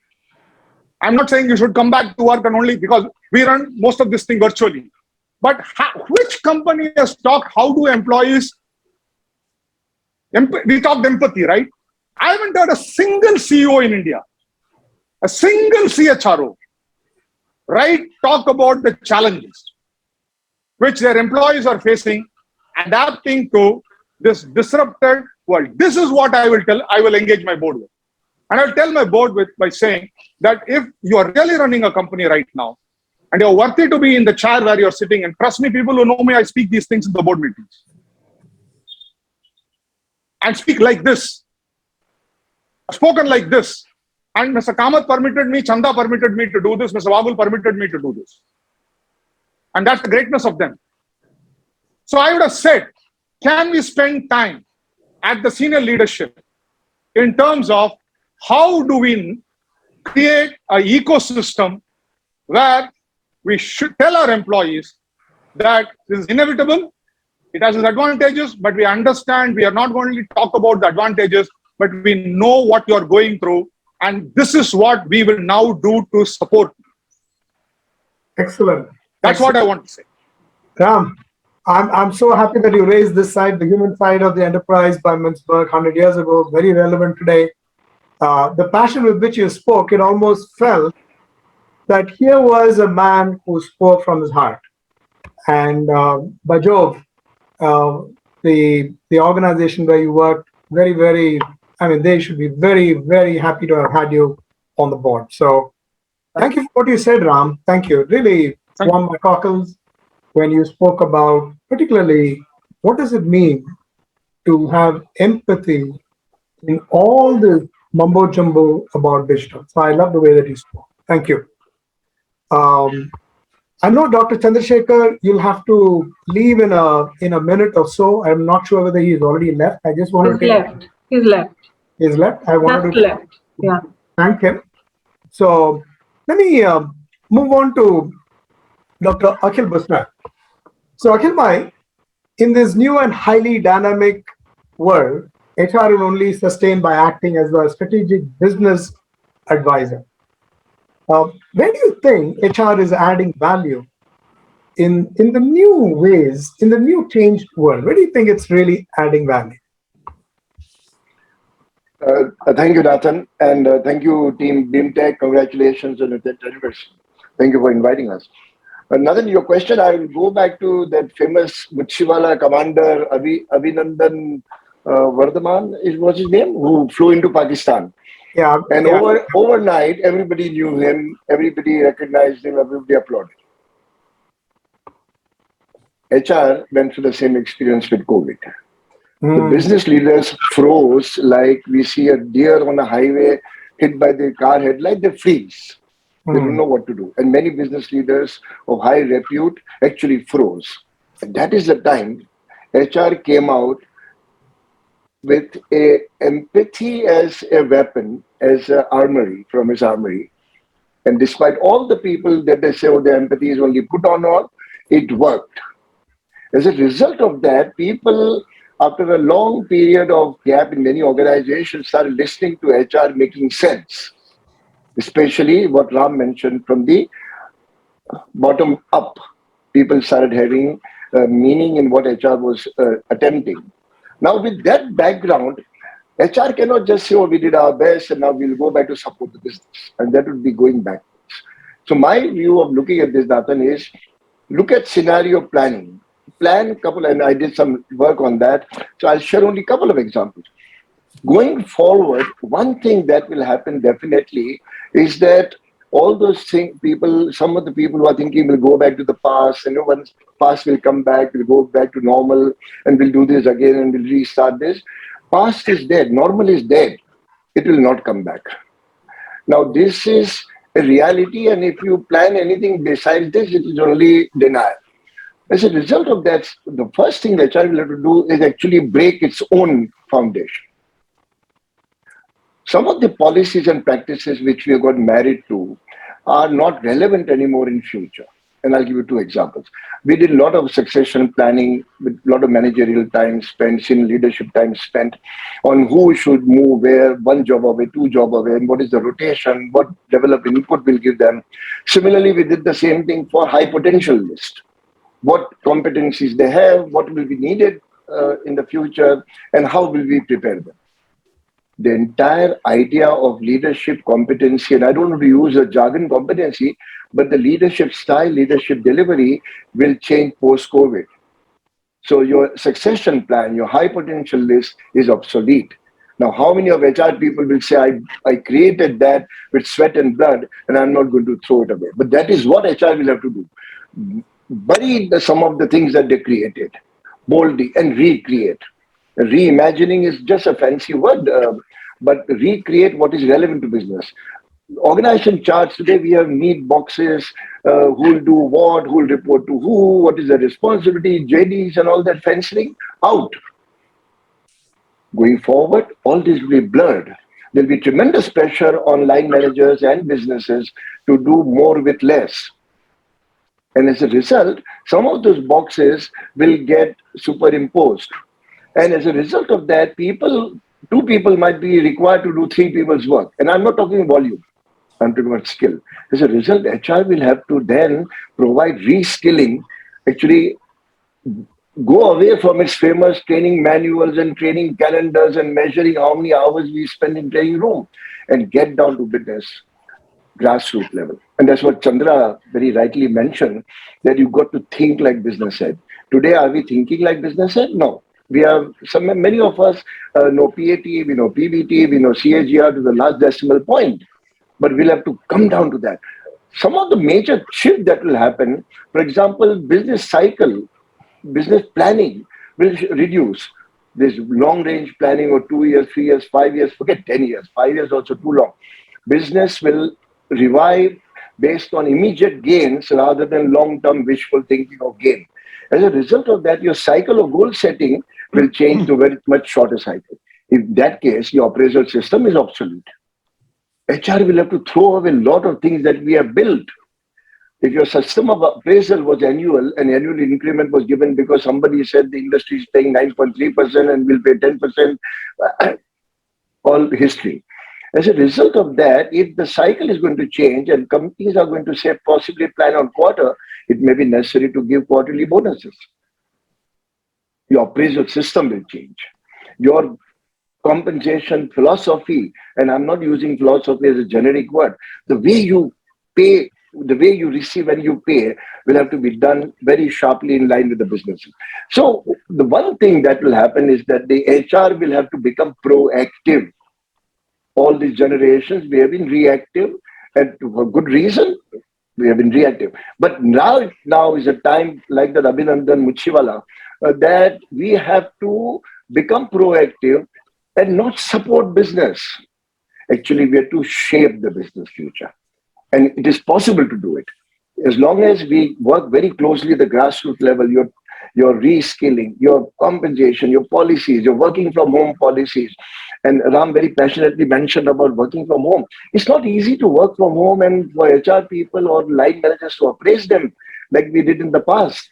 I'm not saying you should come back to work and only because we run most of this thing virtually. But which company has talked how do employees, we talked empathy, right? I haven't heard a single CEO in India, a single CHRO, right, talk about the challenges which their employees are facing, adapting to this disrupted world. This is what I will engage my board with. And I'll tell my board by saying that if you are really running a company right now, and you're worthy to be in the chair where you're sitting, and trust me, people who know me, I speak these things in the board meetings. And speak like this. I've spoken like this. And Mr. Kamath permitted me, Chanda permitted me to do this, Mr. Vagul permitted me to do this. And that's the greatness of them. So I would have said, can we spend time at the senior leadership in terms of how do we create an ecosystem where we should tell our employees that this is inevitable, it has its advantages, but we understand we are not going to talk about the advantages, but we know what you're going through, and this is what we will now do to support you. Excellent. That's what I want to say. Ram, I'm so happy that you raised this side, the human side of the enterprise by Mintzberg 100 years ago, very relevant today. The passion with which you spoke, it almost felt that here was a man who spoke from his heart. And by Jove, the organization where you worked, very, very, I mean, they should be very, very happy to have had you on the board. So thank you for what you said, Ram. Thank you. It really warmed my cockles when you spoke about particularly what does it mean to have empathy in all the mumbo jumbo about digital. So I love the way that you spoke. Thank you. I know Dr. Chandra Shaker, you'll have to leave in a minute or so. I'm not sure whether he's already left. I just wanted to He's left. He's left. I wanted to Yeah. thank him. So let me move on to Dr. Akhil Busna. So Akhil Bhai, in this new and highly dynamic world, HR will only sustain by acting as a strategic business advisor. Where do you think HR is adding value in the new ways, in the new changed world? Where do you think it's really adding value? Thank you, Nathan, and thank you, Team BIMTech. Congratulations on the 10th anniversary. Thank you for inviting us. Nathan, your question, I will go back to that famous Mutshiwala commander, Abhinandan Vardhaman, was his name, who flew into Pakistan. Yeah. And overnight, everybody knew him, everybody recognized him, everybody applauded. HR went through the same experience with COVID. The business leaders froze like we see a deer on a highway hit by the car headlight, they freeze. They don't know what to do. And many business leaders of high repute actually froze. And that is the time HR came out with a empathy as a weapon, as an armory from his armory. And despite all the people that they say, oh, the empathy is only put on, it worked. As a result of that, people, after a long period of gap in many organizations, started listening to HR making sense, especially what Ram mentioned from the bottom up. People started having meaning in what HR was attempting. Now, with that background, HR cannot just say, oh, we did our best and now we'll go back to support the business. And that would be going backwards. So my view of looking at this, Nathan, is Look at scenario planning. Plan couple, and I did some work on that. So I'll share only a couple of examples. Going forward, one thing that will happen definitely is that all those things, people, some of the people who are thinking will go back to the past, and once past will come back, we'll go back to normal, and we'll do this again, and we'll restart this. Past is dead. Normal is dead. It will not come back. Now, this is a reality, and if you plan anything besides this, it is only denial. As a result of that, the first thing the child will have to do is actually break its own foundation. Some of the policies and practices which we have got married to are not relevant anymore in future. And I'll give you two examples. We did a lot of succession planning with a lot of managerial time spent, senior leadership time spent on who should move where, one job away, two job away, and what is the rotation, what level of input will give them. Similarly, we did the same thing for high potential list. What competencies they have, what will be needed in the future, and how will we prepare them. The entire idea of leadership competency, and I don't want to use a jargon competency, but the leadership style, leadership delivery will change post-COVID. So your succession plan, your high potential list is obsolete. Now, how many of HR people will say, I created that with sweat and blood, and I'm not going to throw it away. But that is what HR will have to do. Bury some of the things that they created, boldly, and recreate. Reimagining is just a fancy word, but recreate what is relevant to business. Organization charts today, we have need boxes, who will do what, who will report to who, what is the responsibility, JDs and all that fancying out. Going forward, all this will be blurred. There'll be tremendous pressure on line managers and businesses to do more with less. And as a result, some of those boxes will get superimposed. And as a result of that, two people might be required to do three people's work. And I'm not talking volume, I'm talking about skill. As a result, HR will have to then provide reskilling, actually go away from its famous training manuals and training calendars and measuring how many hours we spend in training room and get down to business, grassroots level. And that's what Chandra very rightly mentioned, that you've got to think like business head. Today, are we thinking like business head? No. We have many of us know PAT, we know PBT, we know CAGR to the last decimal point, but we'll have to come down to that. Some of the major shift that will happen, for example, business cycle, business planning will reduce. This long range planning of 2 years, 3 years, 5 years, forget 10 years, 5 years also too long. Business will revive based on immediate gains rather than long-term wishful thinking of gain. As a result of that, your cycle of goal setting will change to very much shorter cycle. In that case, your appraisal system is obsolete. HR will have to throw away a lot of things that we have built. If your system of appraisal was annual and annual increment was given because somebody said the industry is paying 9.3% and will pay 10%, all history. As a result of that, if the cycle is going to change and companies are going to say possibly plan on quarter, it may be necessary to give quarterly bonuses. Your appraisal system will change. Your compensation philosophy, and I'm not using philosophy as a generic word, the way you pay, the way you receive and you pay will have to be done very sharply in line with the business. So the one thing that will happen is that the HR will have to become proactive. All these generations, we have been reactive, and for good reason, we have been reactive. But now is a time like the Abhinandan Muchiwala, that we have to become proactive and not support business. Actually, we have to shape the business future. And it is possible to do it. As long as we work very closely at the grassroots level, your reskilling, your compensation, your policies, your working from home policies. And Ram very passionately mentioned about working from home. It's not easy to work from home and for HR people or line managers to appraise them like we did in the past.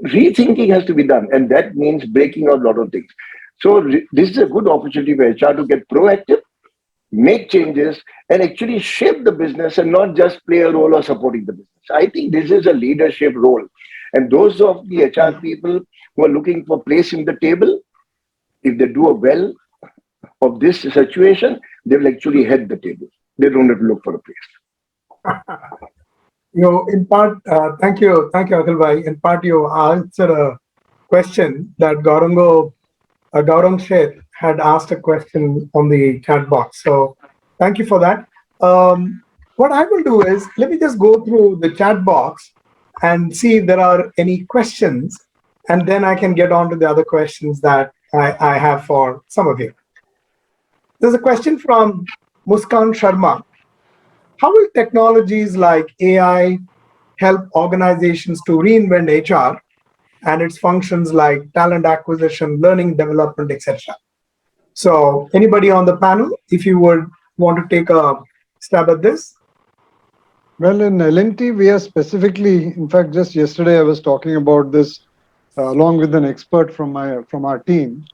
Rethinking has to be done, and that means breaking out a lot of things. So this is a good opportunity for HR to get proactive, make changes, and actually shape the business and not just play a role of supporting the business. I think this is a leadership role. And those of the HR people who are looking for place in the table, if they do a well of this situation, they will actually head the table. They don't have to look for a place. In part, thank you, Akhil Bhai. In part, you answered a question that Gaurang Sheth had asked a question on the chat box. So thank you for that. What I will do is, let me just go through the chat box and see if there are any questions, and then I can get on to the other questions that I have for some of you. There's a question from Muskan Sharma. How will technologies like AI help organizations to reinvent HR and its functions like talent acquisition, learning development, etc.? So anybody on the panel, if you would want to take a stab at this? Well, in L&T, we are specifically, in fact, just yesterday I was talking about this along with an expert from our team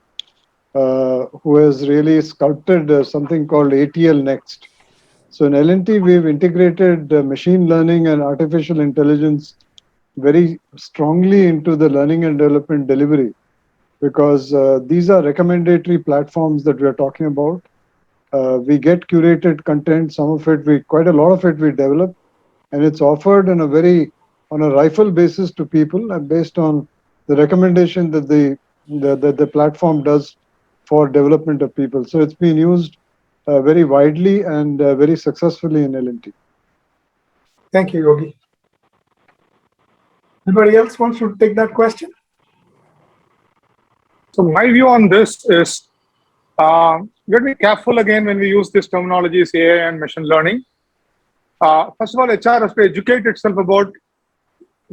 who has really sculpted something called ATL Next. So in L&T, we've integrated machine learning and artificial intelligence very strongly into the learning and development delivery, because these are recommendatory platforms that we are talking about. We get curated content, some of it, quite a lot of it we develop, and it's offered on a rifle basis to people and based on the recommendation that the platform does for development of people. So it's been used very widely and very successfully in L&T. Thank you, Yogi. Anybody else wants to take that question? So my view on this is, we have to be careful again when we use these terminologies, AI and machine learning. First of all, HR has to educate itself about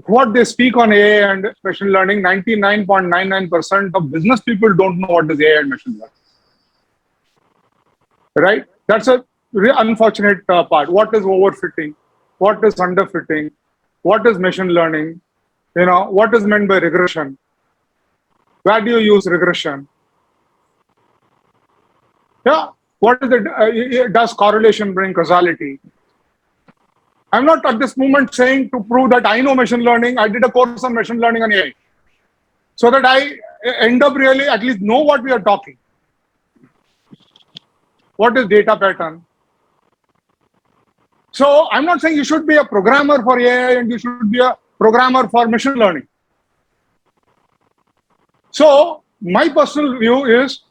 what they speak on AI and machine learning. 99.99% of business people don't know what is AI and machine learning. Right? That's a really unfortunate part. What is overfitting? What is underfitting? What is machine learning? What is meant by regression? Where do you use regression? Yeah. What is it? Does correlation bring causality? I'm not at this moment saying to prove that I know machine learning. I did a course on machine learning on AI, so that I end up really at least know what we are talking. What is data pattern? So I'm not saying you should be a programmer for AI and you should be a programmer for machine learning. So my personal view is,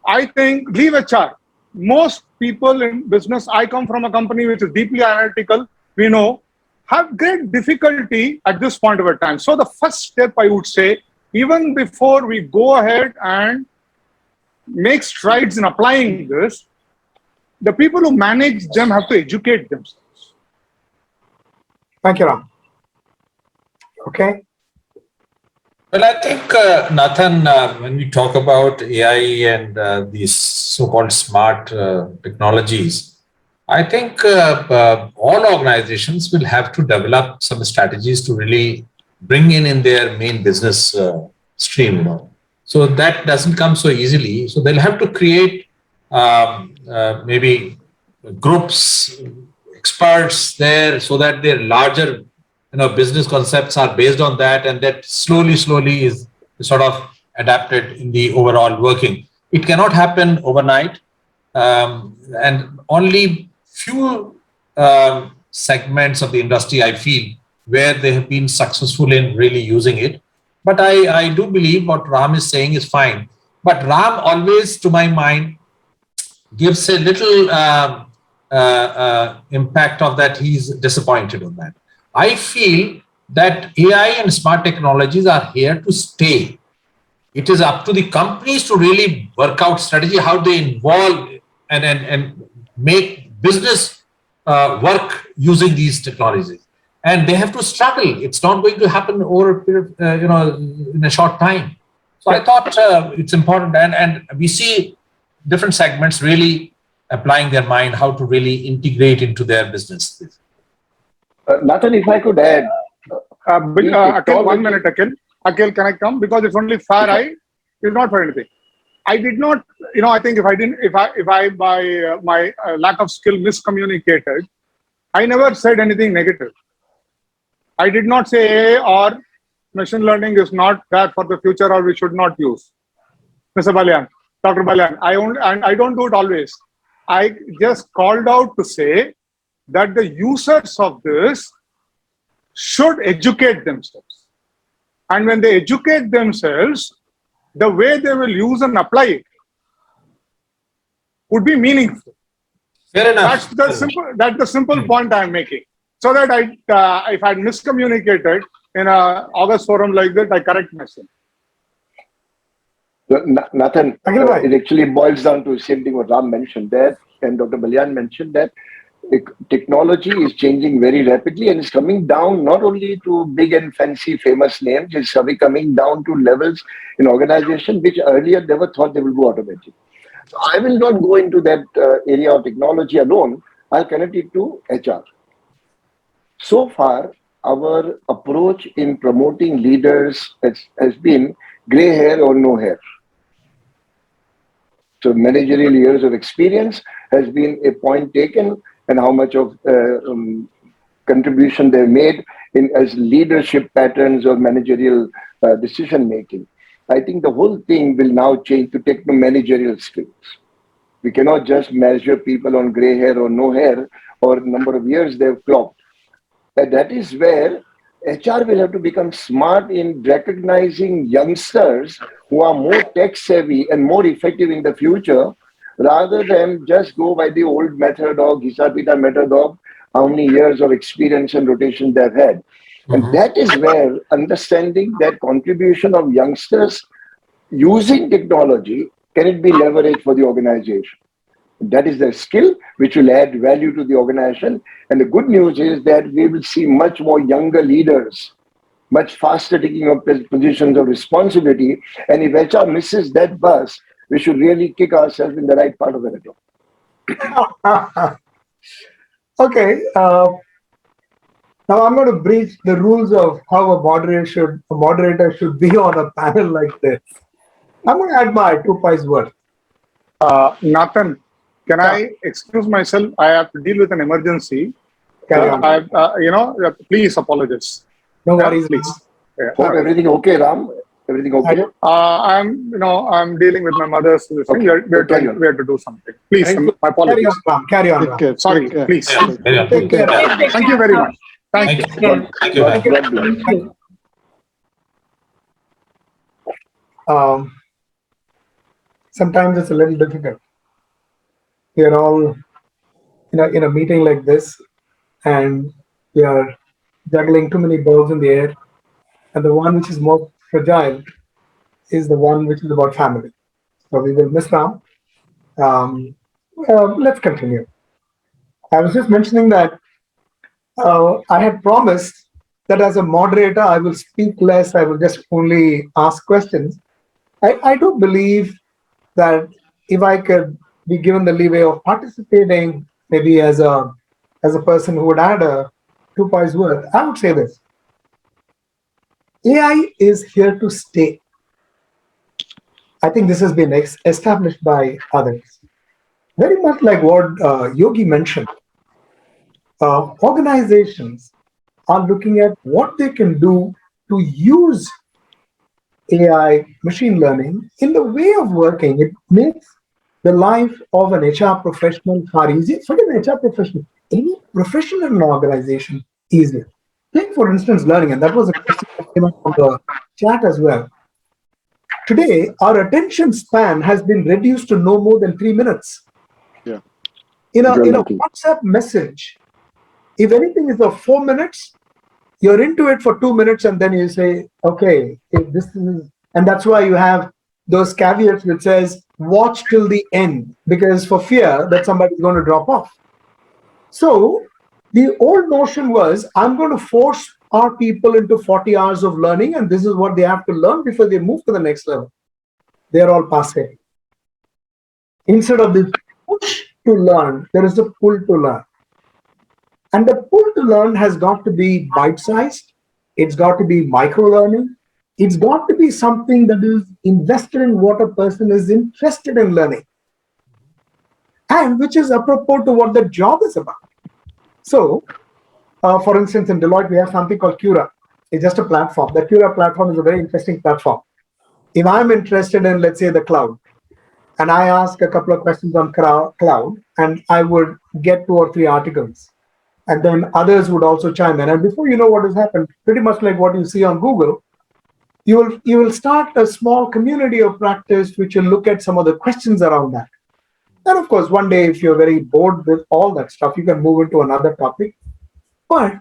I think leave HR. Most people in business, I come from a company which is deeply analytical, we know, have great difficulty at this point of a time. So the first step I would say, even before we go ahead and make strides in applying this, the people who manage them have to educate themselves. Thank you, Ram. Okay. Well, I think, Nathan, when we talk about AI and these so-called smart technologies, I think all organizations will have to develop some strategies to really bring in their main business stream. So that doesn't come so easily. So they'll have to create maybe groups, experts there, so that their larger business concepts are based on that, and that slowly is sort of adapted in the overall working. It cannot happen overnight, and only few segments of the industry, I feel, where they have been successful in really using it. But I do believe what Ram is saying is fine. But Ram always, to my mind, gives a little impact of that he's disappointed on that. I feel that AI and smart technologies are here to stay. It is up to the companies to really work out strategy, how they involve and make business work using these technologies. And they have to struggle. It's not going to happen over a period, in a short time. So I thought it's important, and we see different segments really applying their mind how to really integrate into their business. Nathan, if I could add. Akhil, 1 minute, Akhil. Akhil, can I come? Because it's only fair. It's not for anything. I did not, I think if I by my lack of skill miscommunicated, I never said anything negative. I did not say AI or machine learning is not there for the future or we should not use. Mr. Balyan, Dr. Balyan, I don't do it always. I just called out to say that the users of this should educate themselves. And when they educate themselves, the way they will use and apply it would be meaningful. Fair enough. That's the simple point I'm making. So that if I miscommunicated in a August forum like that, I correct myself. Nathan, it actually boils down to the same thing what Ram mentioned there, and Dr. Balyan mentioned that technology is changing very rapidly and it's coming down not only to big and fancy famous names, it's coming down to levels in organization which earlier never thought they will go automatic. So I will not go into that area of technology alone. I'll connect it to HR. So far, our approach in promoting leaders has been gray hair or no hair. So managerial years of experience has been a point taken, and how much of contribution they've made in as leadership patterns or managerial decision making. I think the whole thing will now change to techno-managerial skills. We cannot just measure people on gray hair or no hair or number of years they've clocked. And that is where HR will have to become smart in recognizing youngsters who are more tech savvy and more effective in the future, rather than just go by the old method of Ghisapita method of how many years of experience and rotation they've had. And that is where understanding that contribution of youngsters using technology, can it be leveraged for the organization? That is the skill which will add value to the organization. And the good news is that we will see much more younger leaders, much faster taking up positions of responsibility. And if HR misses that bus, we should really kick ourselves in the right part of the network. Okay. Now I'm going to breach the rules of how a moderator should be on a panel like this. I'm going to add my 2 pies worth. Nathan, can I excuse myself? I have to deal with an emergency. Please apologize. No worries. Please. Hope everything okay, Ram? Everything okay? I'm dealing with my mother's thing. We have to do something. Please, my apologies. Carry on, Ram. Sorry, please. Take care. Thank you very much. Thank you. Thank you. Sometimes it's a little difficult. We are all in a meeting like this, and we are juggling too many balls in the air, and the one which is more fragile is the one which is about family. So we will miss Ram. Let's continue. I was just mentioning that I had promised that as a moderator, I will speak less. I will just only ask questions. I do believe that if I could be given the leeway of participating, maybe as a person who would add a 2 pies worth, I would say this. AI is here to stay. I think this has been established by others. Very much like what Yogi mentioned. Organizations are looking at what they can do to use AI, machine learning, in the way of working. It makes the life of an HR professional far easier. Forget an HR professional, any professional in an organization easier. Take, for instance, learning, and that was a question that came up from the chat as well. Today, our attention span has been reduced to no more than 3 minutes. Yeah. In a WhatsApp message, if anything is of 4 minutes, you're into it for 2 minutes, and then you say, okay, if this is, and that's why you have those caveats which says, watch till the end, because for fear that somebody's going to drop off. So the old notion was, I'm going to force our people into 40 hours of learning, and this is what they have to learn before they move to the next level. They're all passe. Instead of the push to learn, there is a pull to learn. And the pull to learn has got to be bite-sized. It's got to be micro-learning. It's got to be something that is invested in what a person is interested in learning, and which is apropos to what the job is about. So, for instance, in Deloitte, we have something called Cura. It's just a platform. The Cura platform is a very interesting platform. If I'm interested in, let's say, the cloud, and I ask a couple of questions on cloud, and I would get 2 or 3 articles, and then others would also chime in. And before you know what has happened, pretty much like what you see on Google, you will start a small community of practice which will look at some of the questions around that. And of course, one day, if you're very bored with all that stuff, you can move into another topic. But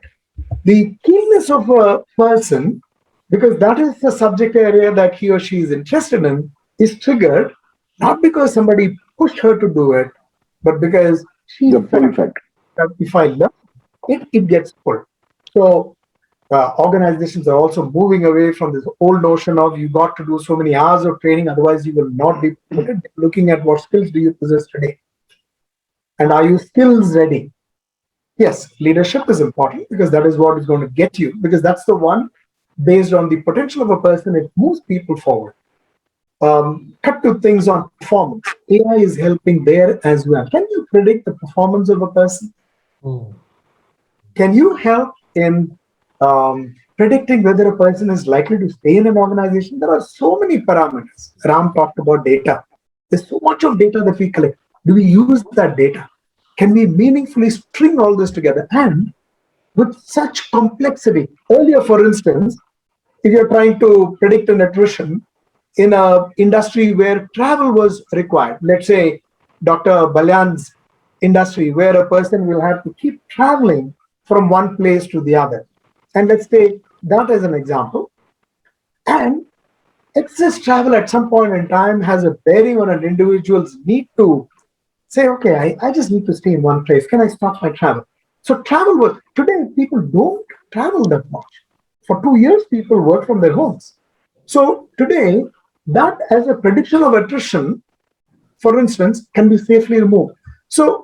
the keenness of a person, because that is the subject area that he or she is interested in, is triggered not because somebody pushed her to do it, but because she The pull felt factor. that if I learn it gets pulled. So organizations are also moving away from this old notion of you got to do so many hours of training, otherwise you will not be promoted. Looking at what skills do you possess today, and are you skills ready? Yes, leadership is important because that is what is going to get you, because that's the one based on the potential of a person, it moves people forward. Cut to things on performance. AI is helping there as well. Can you predict the performance of a person? Mm. Can you help in predicting whether a person is likely to stay in an organization? There are so many parameters. Ram talked about data. There's so much of data that we collect. Do we use that data? Can we meaningfully string all this together? And with such complexity, earlier, for instance, if you're trying to predict an attrition in a industry where travel was required, let's say Dr. Balyan's industry, where a person will have to keep traveling from one place to the other. And let's take that as an example. And excess travel at some point in time has a bearing on an individual's need to say, okay, I just need to stay in one place. Can I stop my travel? So travel was, today people don't travel that much. For 2 years, people work from their homes. So today, that as a prediction of attrition, for instance, can be safely removed. So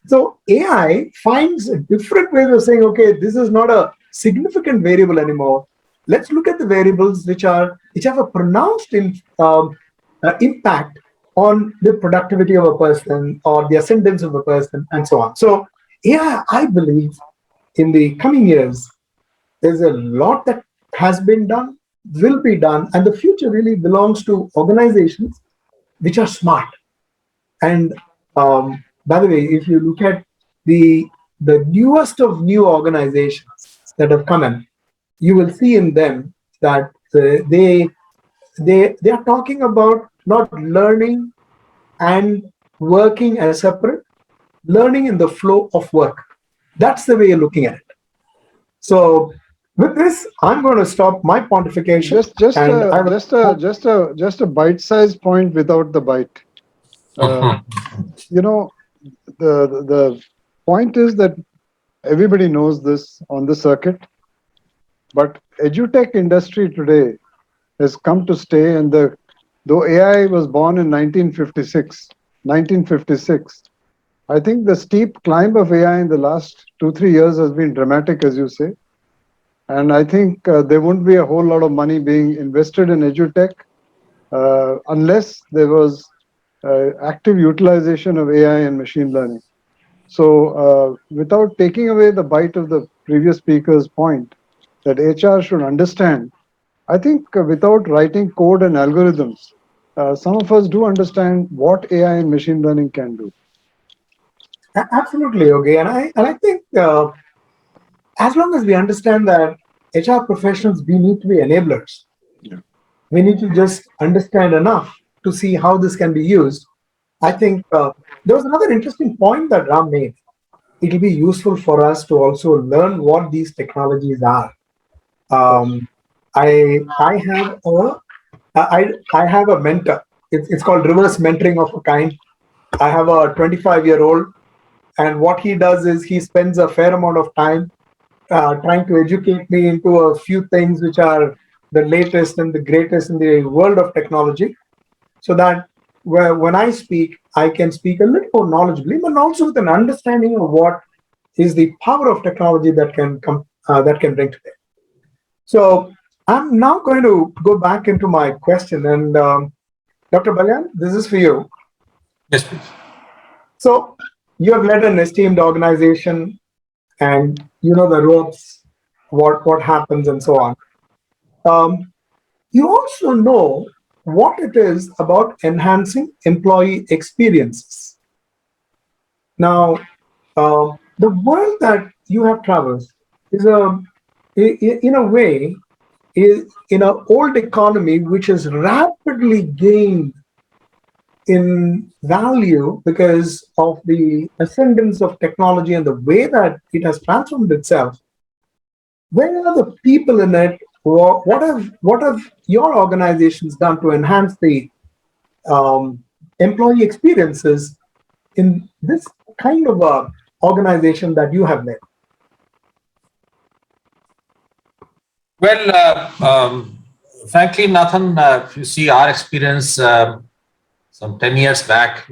so AI finds different ways of saying, okay, this is not a significant variable anymore. Let's look at the variables which have a pronounced impact on the productivity of a person or the ascendance of a person and so on. So AI, I believe, in the coming years, there's a lot that has been done, will be done, and the future really belongs to organizations which are smart. And by the way, if you look at the newest of new organizations that have come in, you will see in them that they are talking about not learning and working as separate, learning in the flow of work. That's the way you're looking at it. So with this, I'm going to stop my pontification. And I will Just a bite-sized point without the bite. You know, the point is that everybody knows this on the circuit, but edutech industry today has come to stay, and though AI was born in 1956, I think the steep climb of AI in the last 2-3 years has been dramatic, as you say. And I think there wouldn't be a whole lot of money being invested in edutech unless there was active utilization of AI and machine learning. So without taking away the bite of the previous speaker's point that HR should understand, I think without writing code and algorithms, some of us do understand what AI and machine learning can do. absolutely, okay. And I think as long as we understand that HR professionals, we need to be enablers. Yeah. We need to just understand enough to see how this can be used. I think there was another interesting point that Ram made. It'll be useful for us to also learn what these technologies are. I have I have a mentor. It's called reverse mentoring of a kind. I have a 25-year-old, and what he does is he spends a fair amount of time trying to educate me into a few things which are the latest and the greatest in the world of technology, so that when I speak, I can speak a little more knowledgeably, but also with an understanding of what is the power of technology that can come that can bring to bear. So I'm now going to go back into my question, and Dr. Balyan, this is for you. Yes, please. So you have led an esteemed organization, and you know the ropes, what happens, and so on. You also know what it is about enhancing employee experiences. Now, The world that you have traversed is in a way, is in an old economy which has rapidly gained in value because of the ascendance of technology and the way that it has transformed itself. Where are the people in it? What have your organizations done to enhance the employee experiences in this kind of a organization that you have led? Well, frankly, Nathan, if you see our experience some 10 years back,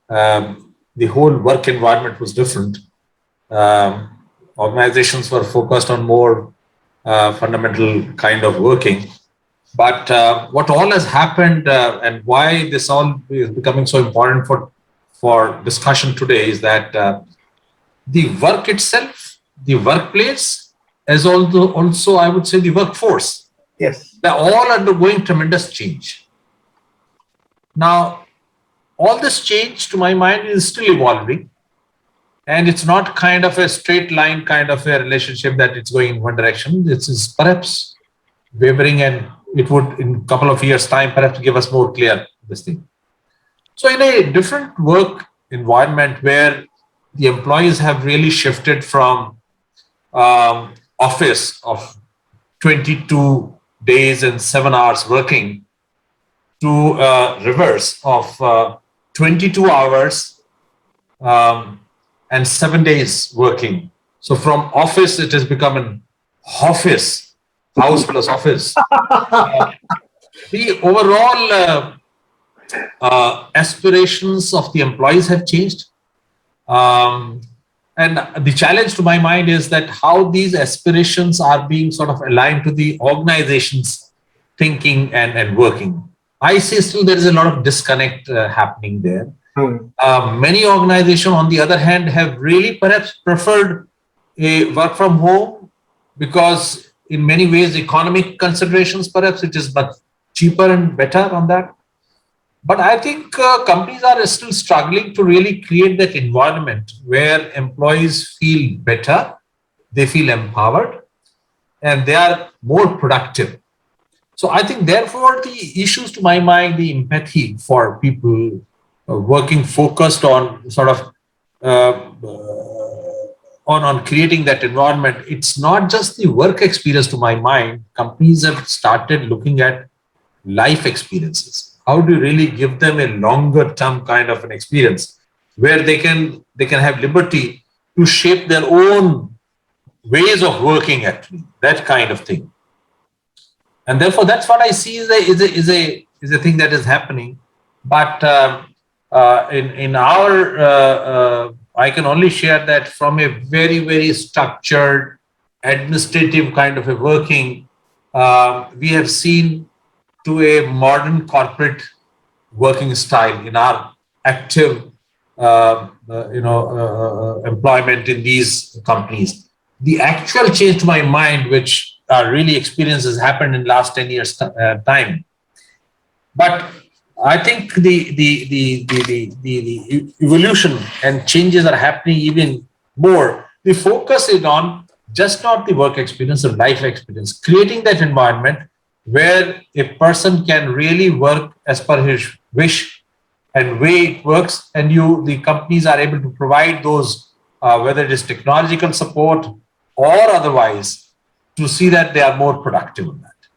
the whole work environment was different. Organizations were focused on more fundamental kind of working. But what all has happened and why this all is becoming so important for discussion today is that the work itself, the workplace, as also I would say the workforce, Yes. they're all undergoing tremendous change. Now, all this change, to my mind, is still evolving. And it's not kind of a straight line kind of a relationship that it's going in one direction. This is perhaps wavering, and it would, in a couple of years' time, perhaps give us more clear this thing. So in a different work environment where the employees have really shifted from office of 22 days and 7 hours working to reverse of 22 hours and 7 days working. So from office, it has become an office, house plus office. The overall aspirations of the employees have changed. And the challenge to my mind is that how these aspirations are being sort of aligned to the organization's thinking and working. I see still there is a lot of disconnect happening there. Many organizations, on the other hand, have really perhaps preferred a work from home because in many ways, economic considerations, perhaps it is much cheaper and better on that. But I think companies are still struggling to really create that environment where employees feel better, they feel empowered, and they are more productive. So I think, therefore, the issues to my mind, the empathy for people working focused on sort of on creating that environment. It's not just the work experience to my mind. Companies have started looking at life experiences. How do you really give them a longer term kind of an experience where they can have liberty to shape their own ways of working, actually, that kind of thing. And therefore, that's what I see is a thing that is happening. But in our, I can only share that from a very, very structured, administrative kind of a working, we have seen to a modern corporate working style in our active, employment in these companies. The actual change to my mind, which really experiences happened in last 10 years time. But I think the evolution and changes are happening even more. The focus is on just not the work experience, the life experience, creating that environment where a person can really work as per his wish and way it works, and the companies are able to provide those, whether it is technological support or otherwise, to see that they are more productive in that.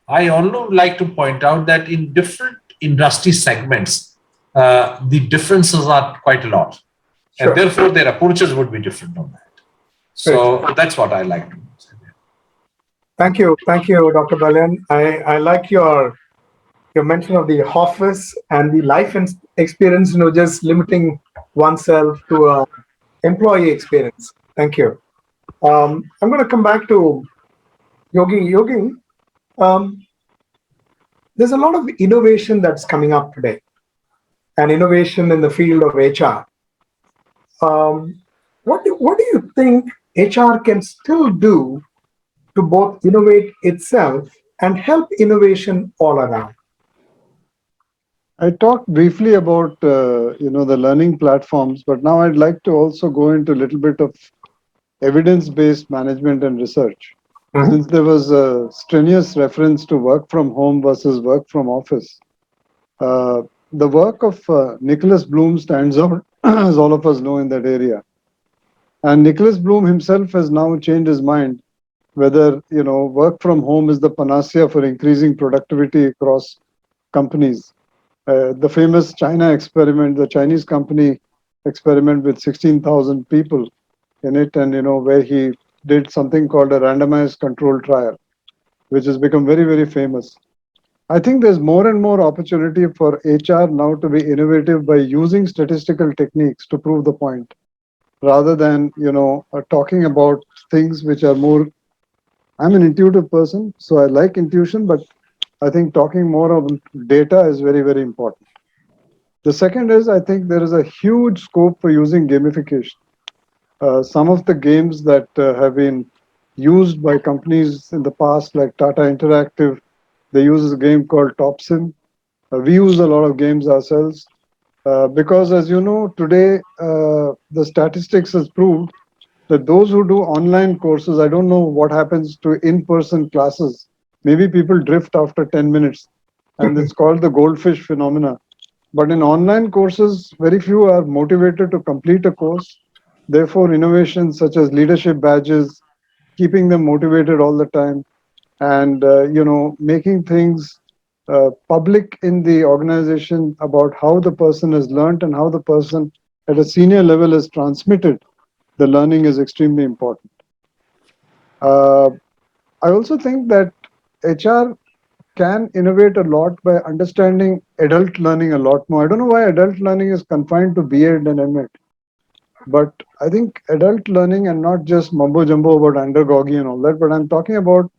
I also like to point out that in different industry segments, the differences are quite a lot. Sure. And therefore their approaches would be different on that. So that's what I like to say. Thank you, Dr. Balyan. I like your mention of the office and the life experience, just limiting oneself to a employee experience. Thank you. I'm going to come back to Yogi. Yogi, there's a lot of innovation that's coming up today, and innovation in the field of HR. What do you think HR can still do to both innovate itself and help innovation all around? I talked briefly about the learning platforms, but now I'd like to also go into a little bit of evidence-based management and research. Mhm. Since there was a strenuous reference to work from home versus work from office, uh, the work of Nicholas Bloom stands out, as all of us know, in that area. And Nicholas Bloom himself has now changed his mind whether work from home is the panacea for increasing productivity across companies. The famous China experiment, the Chinese company experiment with 16,000 people in it, and where he did something called a randomized control trial, which has become very, very famous. I think there's more and more opportunity for HR now to be innovative by using statistical techniques to prove the point, rather than talking about things which are more. I'm an intuitive person, so I like intuition, but I think talking more about data is very, very important. The second is, I think there is a huge scope for using gamification. Some of the games that have been used by companies in the past, like Tata Interactive, they use a game called Topsim. We use a lot of games ourselves because, as you know, today the statistics has proved that those who do online courses, I don't know what happens to in-person classes. Maybe people drift after 10 minutes, and it's called the goldfish phenomena. But in online courses, very few are motivated to complete a course. Therefore, innovations such as leadership badges, keeping them motivated all the time, and making things public in the organization about how the person has learned and how the person at a senior level has transmitted the learning is extremely important. Uh, I also think that HR can innovate a lot by understanding adult learning a lot more. I don't know why adult learning is confined to B.Ed and M.Ed, but I think adult learning, and not just mumbo jumbo about andragogy and all that, but I'm talking about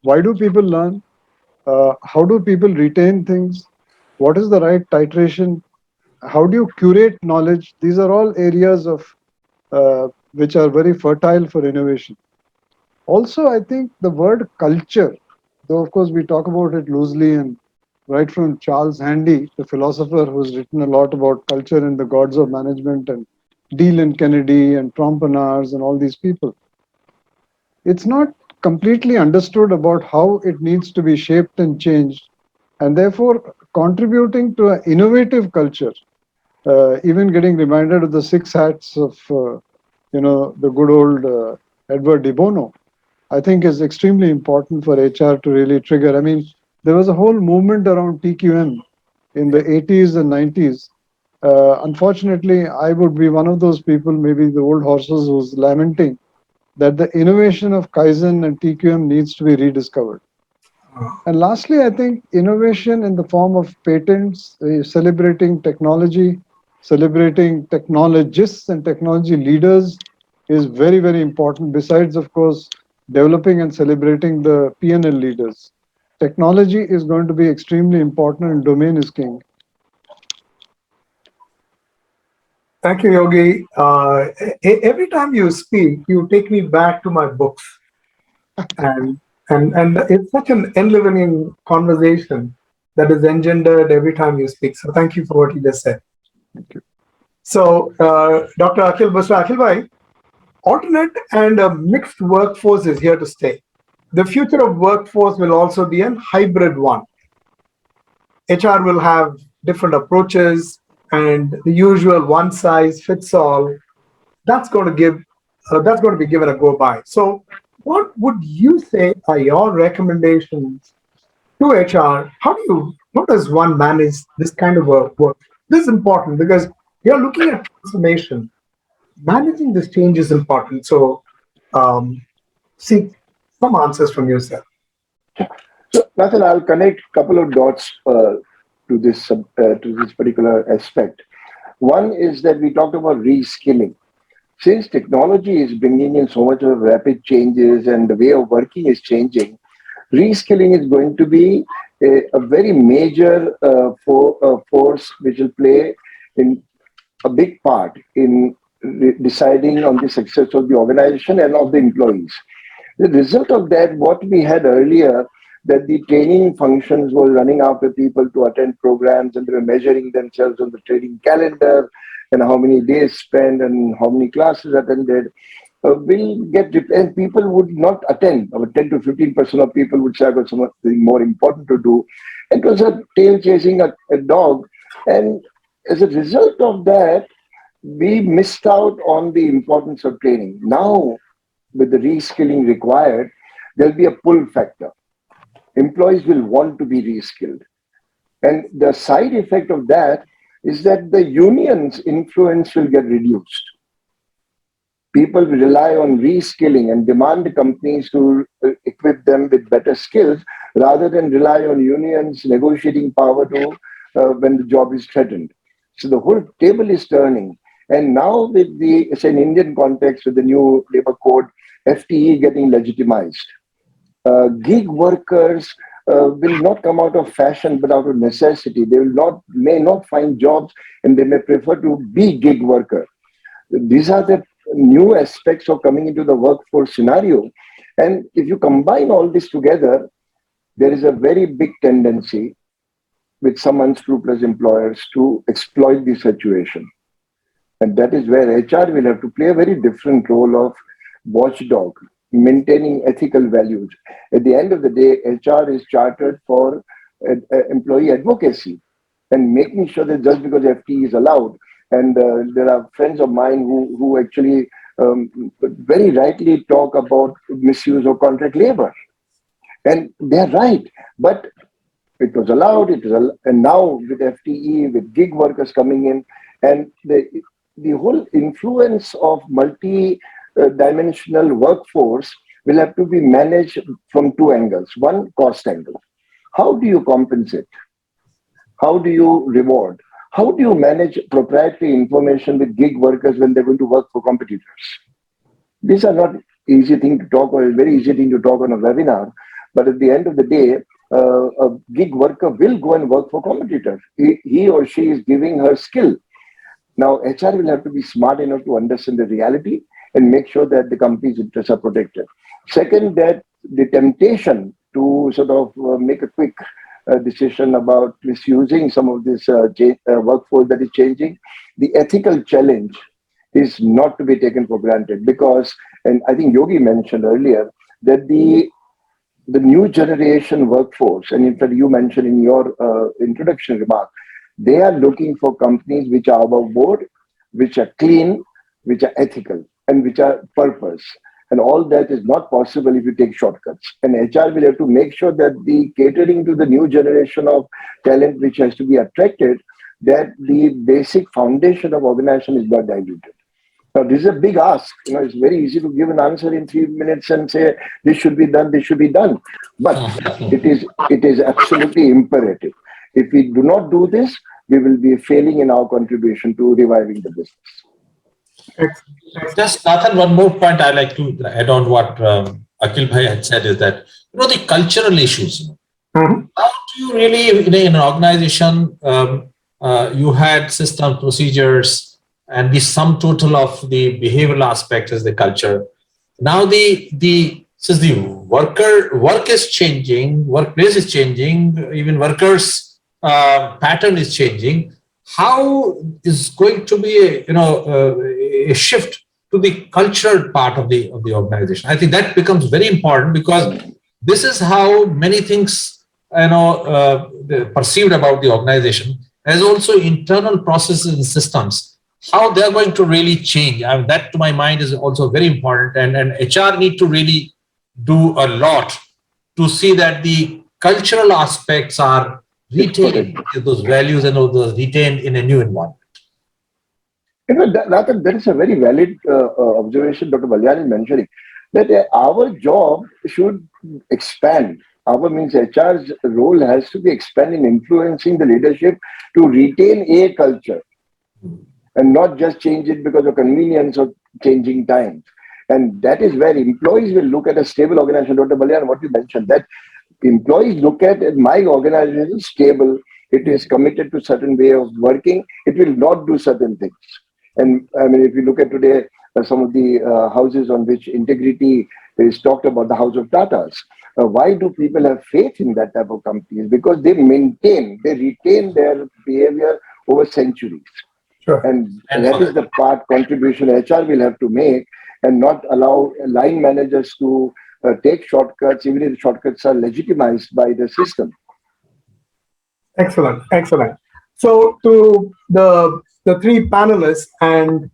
why do people learn? How do people retain things? What is the right titration? How do you curate knowledge? These are all areas of which are very fertile for innovation. Also, I think the word culture, though of course we talk about it loosely, and right from Charles Handy, the philosopher who's written a lot about culture and the gods of management, and Deal and Kennedy and Trompenars and all these people, it's not completely understood about how it needs to be shaped and changed, and therefore contributing to an innovative culture. Even getting reminded of the six hats of the good old Edward de Bono, I think is extremely important for HR to really trigger. I mean, there was a whole movement around TQM in the 80s and 90s. Unfortunately, I would be one of those people, maybe the old horses, who's lamenting that the innovation of Kaizen and TQM needs to be rediscovered. And lastly, I think innovation in the form of patents, celebrating technology, celebrating technologists and technology leaders is very, very important. Besides, of course, developing and celebrating the P&L leaders. Technology is going to be extremely important, and domain is king. Thank you, Yogi. Every time you speak, you take me back to my books, and and it's such an enlivening conversation that is engendered every time you speak. So thank you for what you just said. Thank you. So, Dr. Akhil Basra, Akhil Bhai, alternate and a mixed workforce is here to stay. The future of workforce will also be a hybrid one. HR will have different approaches, and the usual one size fits all. That's going to be given a go by. So, what would you say are your recommendations to HR? How does one manage this kind of work? This is important because you're looking at transformation. Managing this change is important. So, seek some answers from yourself. So, Nathan, I'll connect a couple of dots to this particular aspect. One is that we talked about reskilling. Since technology is bringing in so much of rapid changes and the way of working is changing, reskilling is going to be a very major force which will play in a big part in deciding on the success of the organization and of the employees. The result of that, what we had earlier, that the training functions were running after people to attend programs, and they were measuring themselves on the training calendar and how many days spent and how many classes attended, will get, and people would not attend. About 10 to 15% of people would say, I've got something more important to do. It was a tail chasing a dog. And as a result of that, we missed out on the importance of training. Now, with the reskilling required, there'll be a pull factor. Employees will want to be reskilled. And the side effect of that is that the union's influence will get reduced. People will rely on reskilling and demand companies to equip them with better skills rather than rely on unions negotiating power to when the job is threatened. So the whole table is turning. And now with the, say, in Indian context, with the new labor code, FTE getting legitimized, gig workers will not come out of fashion but out of necessity. They may not find jobs, and they may prefer to be gig worker. These are the new aspects of coming into the workforce scenario. And if you combine all this together, there is a very big tendency with some unscrupulous employers to exploit the situation. And that is where HR will have to play a very different role of watchdog, maintaining ethical values. At the end of the day, HR is chartered for employee advocacy and making sure that just because FTE is allowed, and there are friends of mine who actually very rightly talk about misuse of contract labor. And they're right, but it was allowed, and now with FTE, with gig workers coming in, and the whole influence of multi-dimensional workforce will have to be managed from two angles. One, cost angle. How do you compensate? How do you reward? How do you manage proprietary information with gig workers when they're going to work for competitors? These are not easy thing to talk, or a very easy thing to talk on a webinar, but at the end of the day, a gig worker will go and work for competitors. He or she is giving her skill. Now, HR will have to be smart enough to understand the reality and make sure that the company's interests are protected. Second, that the temptation to sort of make a quick decision about misusing some of this workforce that is changing, the ethical challenge is not to be taken for granted, because, and I think Yogi mentioned earlier, that the new generation workforce, and in fact you mentioned in your introduction remark, they are looking for companies which are above board, which are clean, which are ethical, and which are purpose. And all that is not possible if you take shortcuts. And HR will have to make sure that the catering to the new generation of talent which has to be attracted, that the basic foundation of organization is not diluted. Now, this is a big ask. It's very easy to give an answer in 3 minutes and say, this should be done, this should be done. But it is absolutely imperative. If we do not do this, we will be failing in our contribution to reviving the business. Just, Nathan, one more point I'd like to add on what Akhil Bhai had said is that, the cultural issues. How do you really, in an organization, you had system procedures and the sum total of the behavioral aspect is the culture. Now since the work is changing, workplace is changing, even workers' pattern is changing. How is going to be a shift to the cultural part of the organization? I think that becomes very important, because this is how many things perceived about the organization, as also internal processes and systems, how they're going to really change. That to my mind is also very important, and HR need to really do a lot to see that the cultural aspects are retained, those values and all those retained in a new environment. That is a very valid observation Dr. Balyan is mentioning, that our job should expand. Our means HR's role has to be expanding, influencing the leadership to retain a culture and not just change it because of convenience of changing times. And that is where employees will look at a stable organization. Dr. Balyan, what you mentioned, that employees look at my organization stable, it is committed to certain way of working, it will not do certain things. And I mean, if you look at today, some of the houses on which integrity is talked about, the house of Tatas, why do people have faith in that type of companies? Because they retain their behavior over centuries. Sure. And that is the part contribution HR will have to make, and not allow line managers to take shortcuts, even if the shortcuts are legitimized by the system. Excellent, excellent. So to the three panelists, and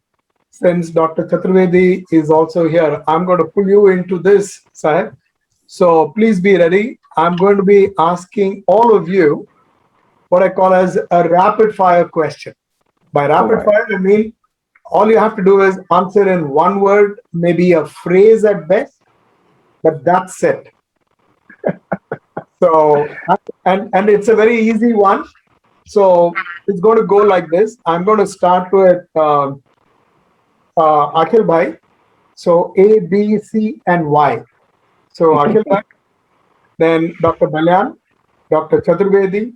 since Dr. Chaturvedi is also here, I'm going to pull you into this, Sahib. So please be ready. I'm going to be asking all of you what I call as a rapid fire question. By rapid fire, I mean all you have to do is answer in one word, maybe a phrase at best, but that's it. So, and it's a very easy one. So it's going to go like this. I'm going to start with Akhil Bhai. So A, B, C, and Y. So Akhil Bhai, then Dr. Balyan, Dr. Chaturvedi,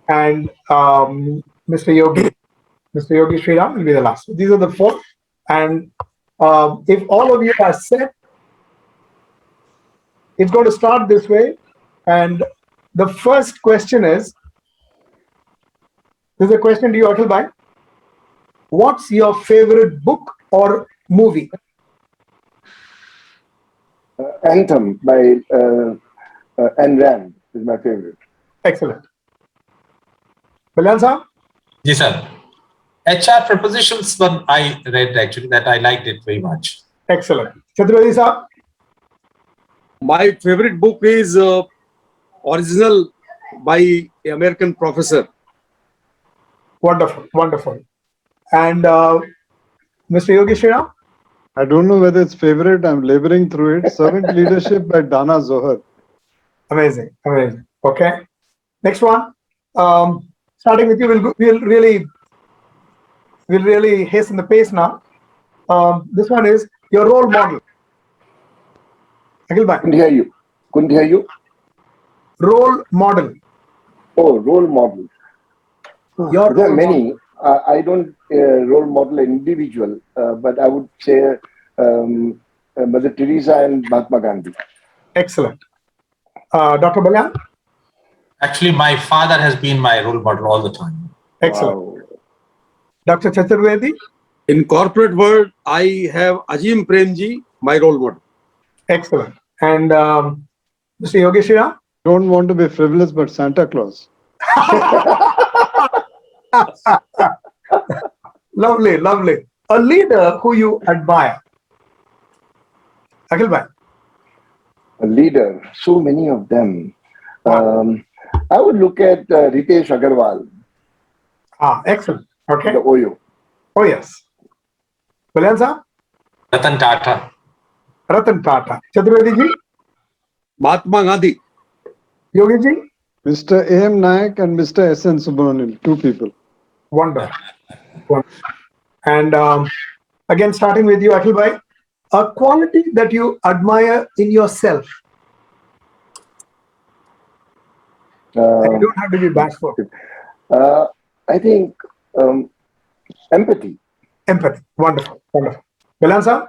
and Mr. Yogi. Mr. Yogi Sriram will be the last. These are the four. And if all of you are set, it's going to start this way. And the first question is, this is a question to you, Akhil Bhai. What's your favorite book or movie? Anthem by Ayn Rand is my favorite. Excellent. Balyan sir? Yes, sir. HR Prepositions one I read actually, that I liked it very much. Excellent. Chaturvedi sir? My favorite book is Original by American Professor. Wonderful, wonderful. And Mr. Yogi Sriram? I don't know whether it's favorite. I'm laboring through it. Servant Leadership by Dana Zohar. Amazing, amazing. Okay. Next one. Starting with you, we'll really hasten the pace now. This one is your role model. Akhil Bhai. Couldn't hear you. Role model. Oh, role model. Your There are many. I don't role model an individual, but I would say Mother Teresa and Mahatma Gandhi. Excellent. Dr. Balyan? Actually, my father has been my role model all the time. Excellent. Wow. Dr. Chaturvedi? In corporate world, I have Ajim Premji, my role model. Excellent. And Mr. Yogi Sriram? Don't want to be frivolous, but Santa Claus. Lovely, lovely. A leader who you admire. Akhil Bhai? A leader, so many of them. I would look at Ritesh Agarwal. Excellent. Okay. The OYO. Oh, yes. Balyan sir? Ratan Tata. Ratan Tata. Chaturvedi ji? Mahatma Gandhi. Yogi ji? Mr. A.M. Nayak and Mr. S.N. Subramanian, two people. Wonderful. And again, starting with you, Akhil Bhai, a quality that you admire in yourself. You don't have to be bashful. I think empathy. Empathy. Wonderful. Wonderful. Balyan sir?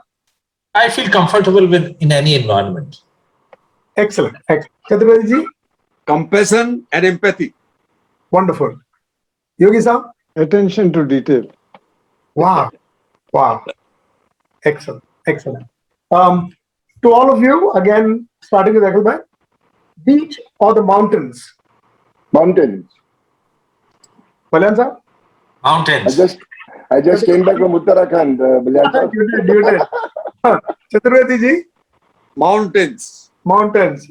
I feel comfortable in any environment. Excellent. Excellent. Chaturvedi ji? Compassion and empathy. Wonderful. Yogi sir? Attention to detail. Wow. Wow. Excellent. Excellent. To all of you, again, starting with Akhil Bhai, beach or the mountains? Mountains. Balyan sir? Mountains. I just came back from Uttarakhand, Balyan sir. You did. Chaturvedi ji? Mountains. Mountains.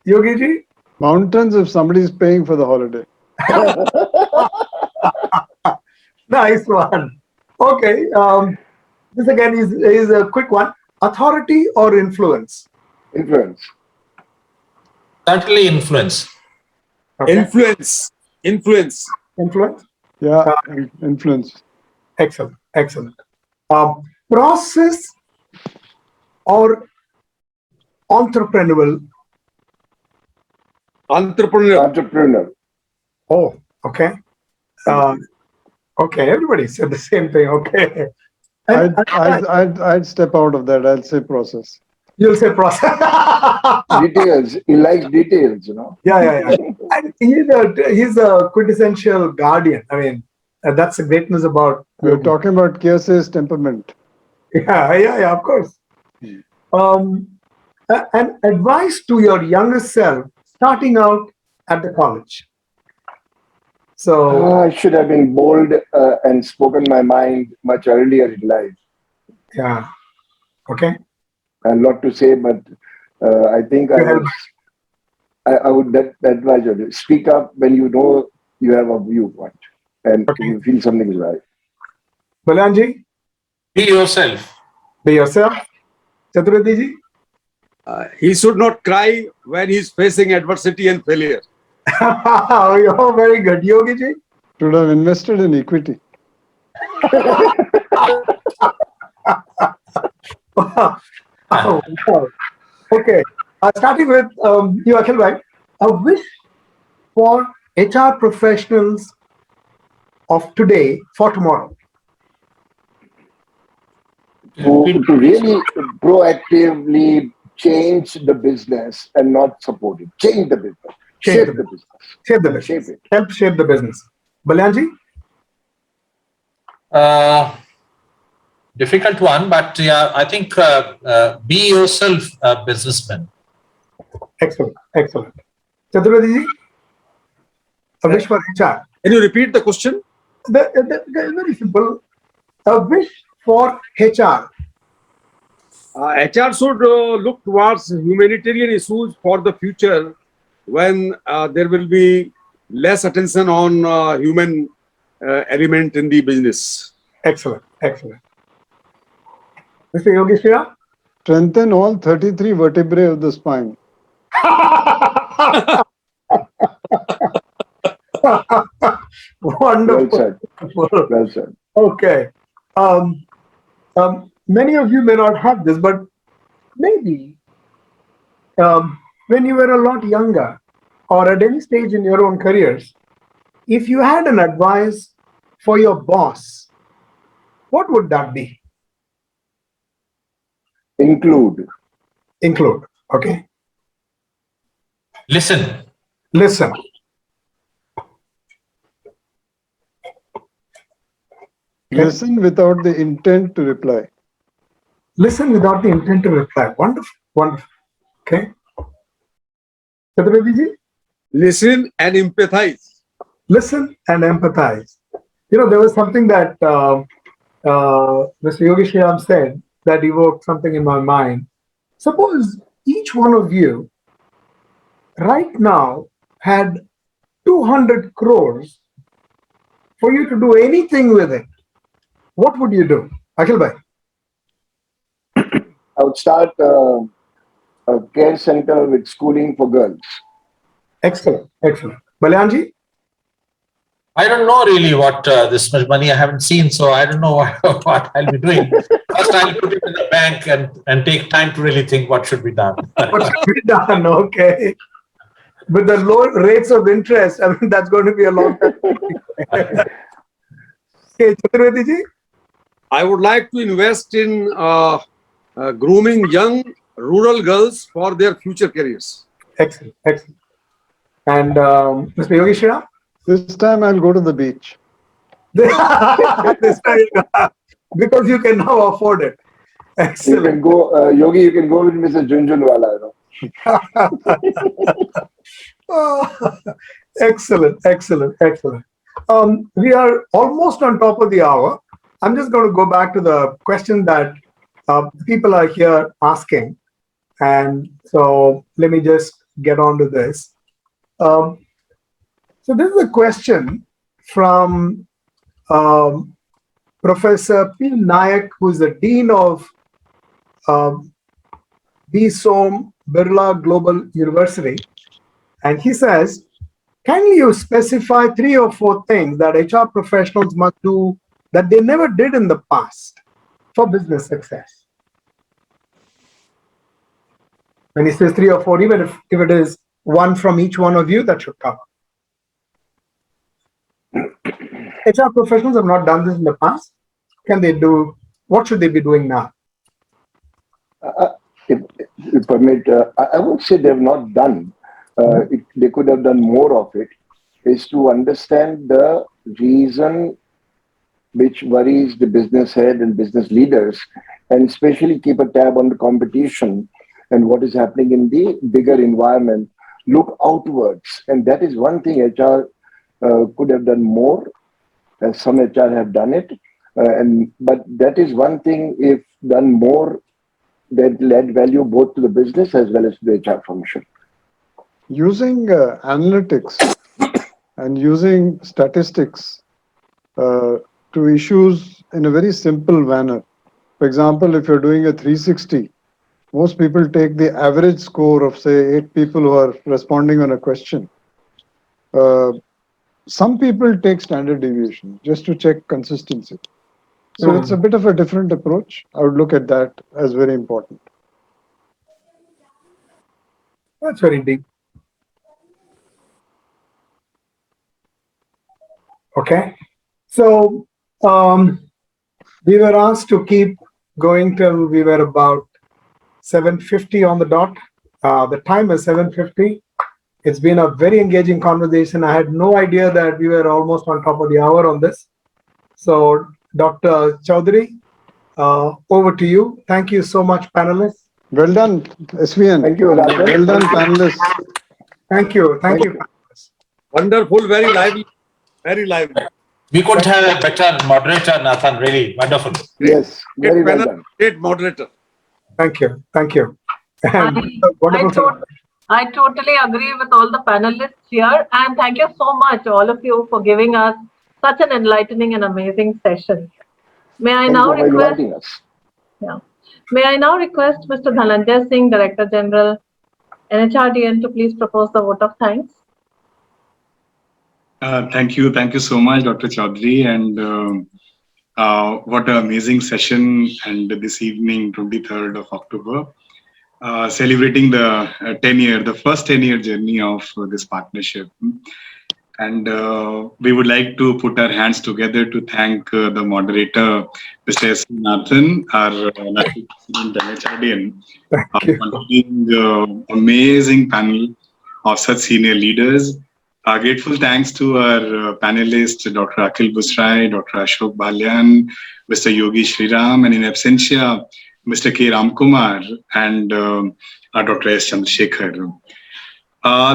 Yogi ji? Mountains if somebody is paying for the holiday. Nice one. Okay. This again is a quick one. Authority or influence? Influence. Certainly influence. Okay. Influence. Influence? Yeah, influence. Excellent. Excellent. Process or entrepreneurial? Entrepreneur. Oh, okay. Okay, everybody said the same thing. Okay. I'd step out of that. I'll say process. You'll say process. Details. He likes details, you know. Yeah. And he's a quintessential guardian. I mean, that's the greatness about. We're talking about Kiyosei's temperament. Yeah, of course. An advice to your younger self starting out at the college. So I should have been bold and spoken my mind much earlier in life. yeah, okay. A lot to say, but I think I would advise you to speak up when you know you have a viewpoint and you feel something is right. Balyanji, Be yourself. be yourself. Chaturvedi He should not cry when he's facing adversity and failure. You're very good. Yogi ji. Should have invested in equity. Wow. Okay. Starting with you, Akhil bhai. A wish for HR professionals of today for tomorrow. To really proactively change the business and not support it. Change the business. Shape the business. Shape the business. Shape it. Help shape the business. Balyanji? Difficult one, but yeah, I think be yourself a businessman. Excellent. Chaturvedi ji? A wish for HR. Can you repeat the question? Very simple. A wish for HR. HR should look towards humanitarian issues for the future when there will be less attention on human element in the business. Excellent. Mr. Yogeshwara? Strengthen all 33 vertebrae of the spine. Wonderful. Well said. Okay. Many of you may not have this, but maybe when you were a lot younger or at any stage in your own careers, if you had an advice for your boss, what would that be? Include. Okay. Listen. Listen without the intent to reply. Wonderful. Okay. Chaturvedi ji? Listen and empathize. There was something that Mr. Yogi Shyam said that evoked something in my mind. Suppose each one of you right now had 200 crores for you to do anything with it. What would you do? Akhil bhai. I would start a care center with schooling for girls. Excellent. Balyanji? I don't know really what this much money I haven't seen, so I don't know what I'll be doing. First, I'll put it in the bank and take time to really think what should be done. Okay. With the low rates of interest, I mean, that's going to be a long time. Okay, Chaturvedi ji? I would like to invest in grooming young rural girls for their future careers. Excellent. And Mr. Yogi Shira? This time I'll go to the beach. This time, because you can now afford it. Excellent. You can go, Yogi, you can go with Mr. Junjunwala, you know. Excellent. We are almost on top of the hour. I'm just going to go back to the question that people are here asking. And so let me just get on to this. So this is a question from Professor P. Nayak, who is the Dean of B. Som Birla Global University. And he says, can you specify 3 or 4 things that HR professionals must do that they never did in the past for business success? When he says 3 or 4, even if it is one from each one of you, that should cover. HR professionals have not done this in the past. Can they do? What should they be doing now? if you permit, I would say they have not done. They could have done more of it. Is to understand the reason which worries the business head and business leaders, and especially keep a tab on the competition and what is happening in the bigger environment. Look outwards, and that is one thing HR could have done more, as some HR have done it. But that is one thing, if done more, that will add value both to the business as well as to the HR function. Using analytics and using statistics to issues in a very simple manner. For example, if you're doing a 360, most people take the average score of, say, 8 people who are responding on a question. Some people take standard deviation just to check consistency. So it's a bit of a different approach. I would look at that as very important. That's very deep. Okay. So we were asked to keep going till we were about 7:50 on the dot. The time is 7:50. It's been a very engaging conversation. I had no idea that we were almost on top of the hour on this. So, Dr. Chaudhary, over to you. Thank you so much, panelists. Well done, SVN. Thank you, Rajan. Well done, panelists. Thank you. Thank you. Wonderful, very lively, very lively. We couldn't have a better moderator, Nathan. Really wonderful. Yes, very well done. Great moderator. Thank you. Thank you. And wonderful. I totally agree with all the panelists here, and thank you so much, all of you, for giving us such an enlightening and amazing session. May I now request? Yeah. May I now request Mr. Dhananjay Singh, Director General, NHRDN, to please propose the vote of thanks. Thank you so much, Dr. Chaudhary, and what an amazing session. And this evening, 23rd of October, celebrating the the first 10-year journey of this partnership. And we would like to put our hands together to thank the moderator, Mr. S. Nathan, our National President NHRDN, for leading the amazing panel of such senior leaders. Grateful thanks to our panelists, Dr. Akhil Busrai, Dr. Ashok Balyan, Mr. Yogi Shriram, and in absentia, Mr. K. Ramkumar and Dr. S. Chandra Shaker.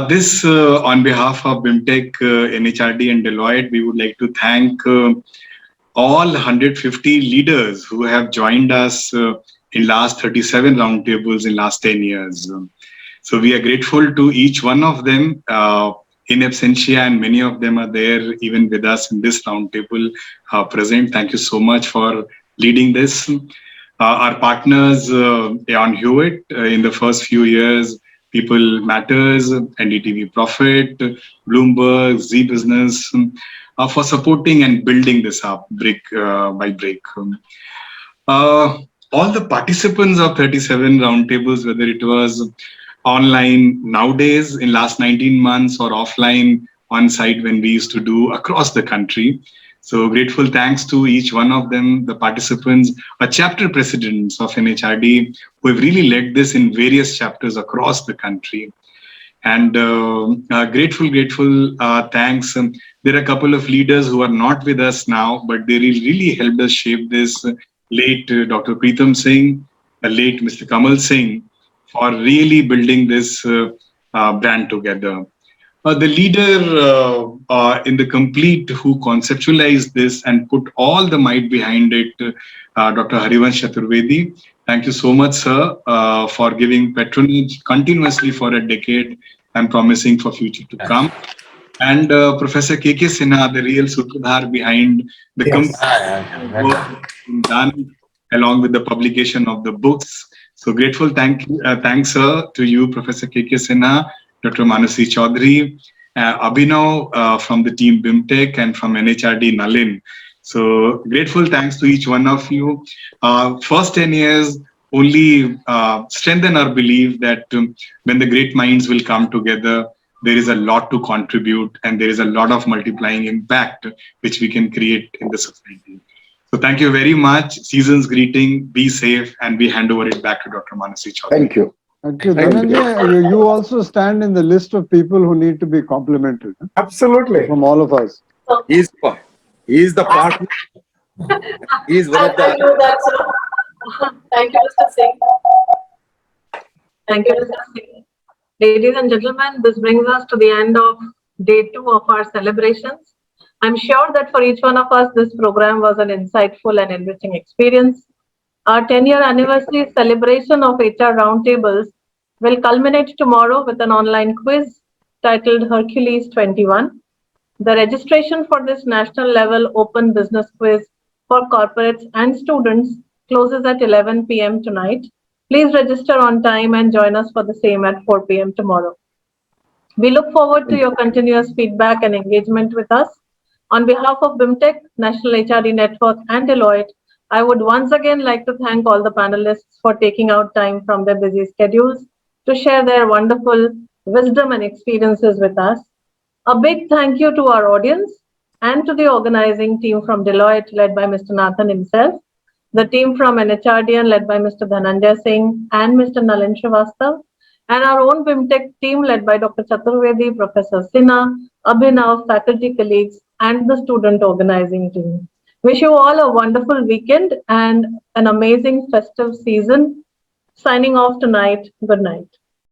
This, on behalf of BIMTech, NHRD, and Deloitte, we would like to thank all 150 leaders who have joined us in last 37 roundtables in last 10 years. So we are grateful to each one of them in absentia, and many of them are there even with us in this roundtable present. Thank you so much for leading this. Our partners, Aon Hewitt, in the first few years, People Matters, NDTV Profit, Bloomberg, Z Business, for supporting and building this up brick by brick. All the participants of 37 roundtables, whether it was online nowadays in last 19 months or offline on site when we used to do across the country. So grateful thanks to each one of them, the participants, chapter presidents of NHRD who have really led this in various chapters across the country. And grateful thanks. There are a couple of leaders who are not with us now, but they really helped us shape this. Late Dr. Preetham Singh, late Mr. Kamal Singh, for really building this brand together. The leader in the complete who conceptualized this and put all the might behind it, Dr. Harivansh Chaturvedi. Thank you so much, sir, for giving patronage continuously for a decade and promising for future to come. And Professor K.K. Sinha, the real sutradhar behind the work done along with the publication of the books. So grateful thanks, sir, to you, Professor K.K. Sinha, Dr. Manasi Chaudhary, Abhinav from the team BIMTech, and from NHRD Nalin. So grateful thanks to each one of you. First 10 years only strengthen our belief that when the great minds will come together, there is a lot to contribute and there is a lot of multiplying impact which we can create in the society. So thank you very much. Season's greeting, be safe, and we hand over it back to Dr. Manasi Chaudhary. Thank you. Thank you. Thank you. Dhananjay, you also stand in the list of people who need to be complimented Absolutely. from all of us. He is the partner. He is one of I'll the. do that, sir. Thank you, Mr. Singh. Thank you, Mr. Singh. Ladies and gentlemen, this brings us to the end of day 2 of our celebrations. I'm sure that for each one of us, this program was an insightful and enriching experience. Our 10-year anniversary celebration of HR Roundtables will culminate tomorrow with an online quiz titled Hercules 21. The registration for this national level open business quiz for corporates and students closes at 11 p.m. tonight. Please register on time and join us for the same at 4 p.m. tomorrow. We look forward to your continuous feedback and engagement with us. On behalf of BIMTech, National HRD Network, and Deloitte, I would once again like to thank all the panelists for taking out time from their busy schedules to share their wonderful wisdom and experiences with us. A big thank you to our audience and to the organizing team from Deloitte led by Mr. Nathan himself, the team from NHRDN led by Mr. Dhananjay Singh and Mr. Nalin Srivastav, and our own BIMTech team led by Dr. Chaturvedi, Professor Sinha, Abhinav, faculty colleagues, and the student organizing team. Wish you all a wonderful weekend and an amazing festive season. Signing off tonight. Good night.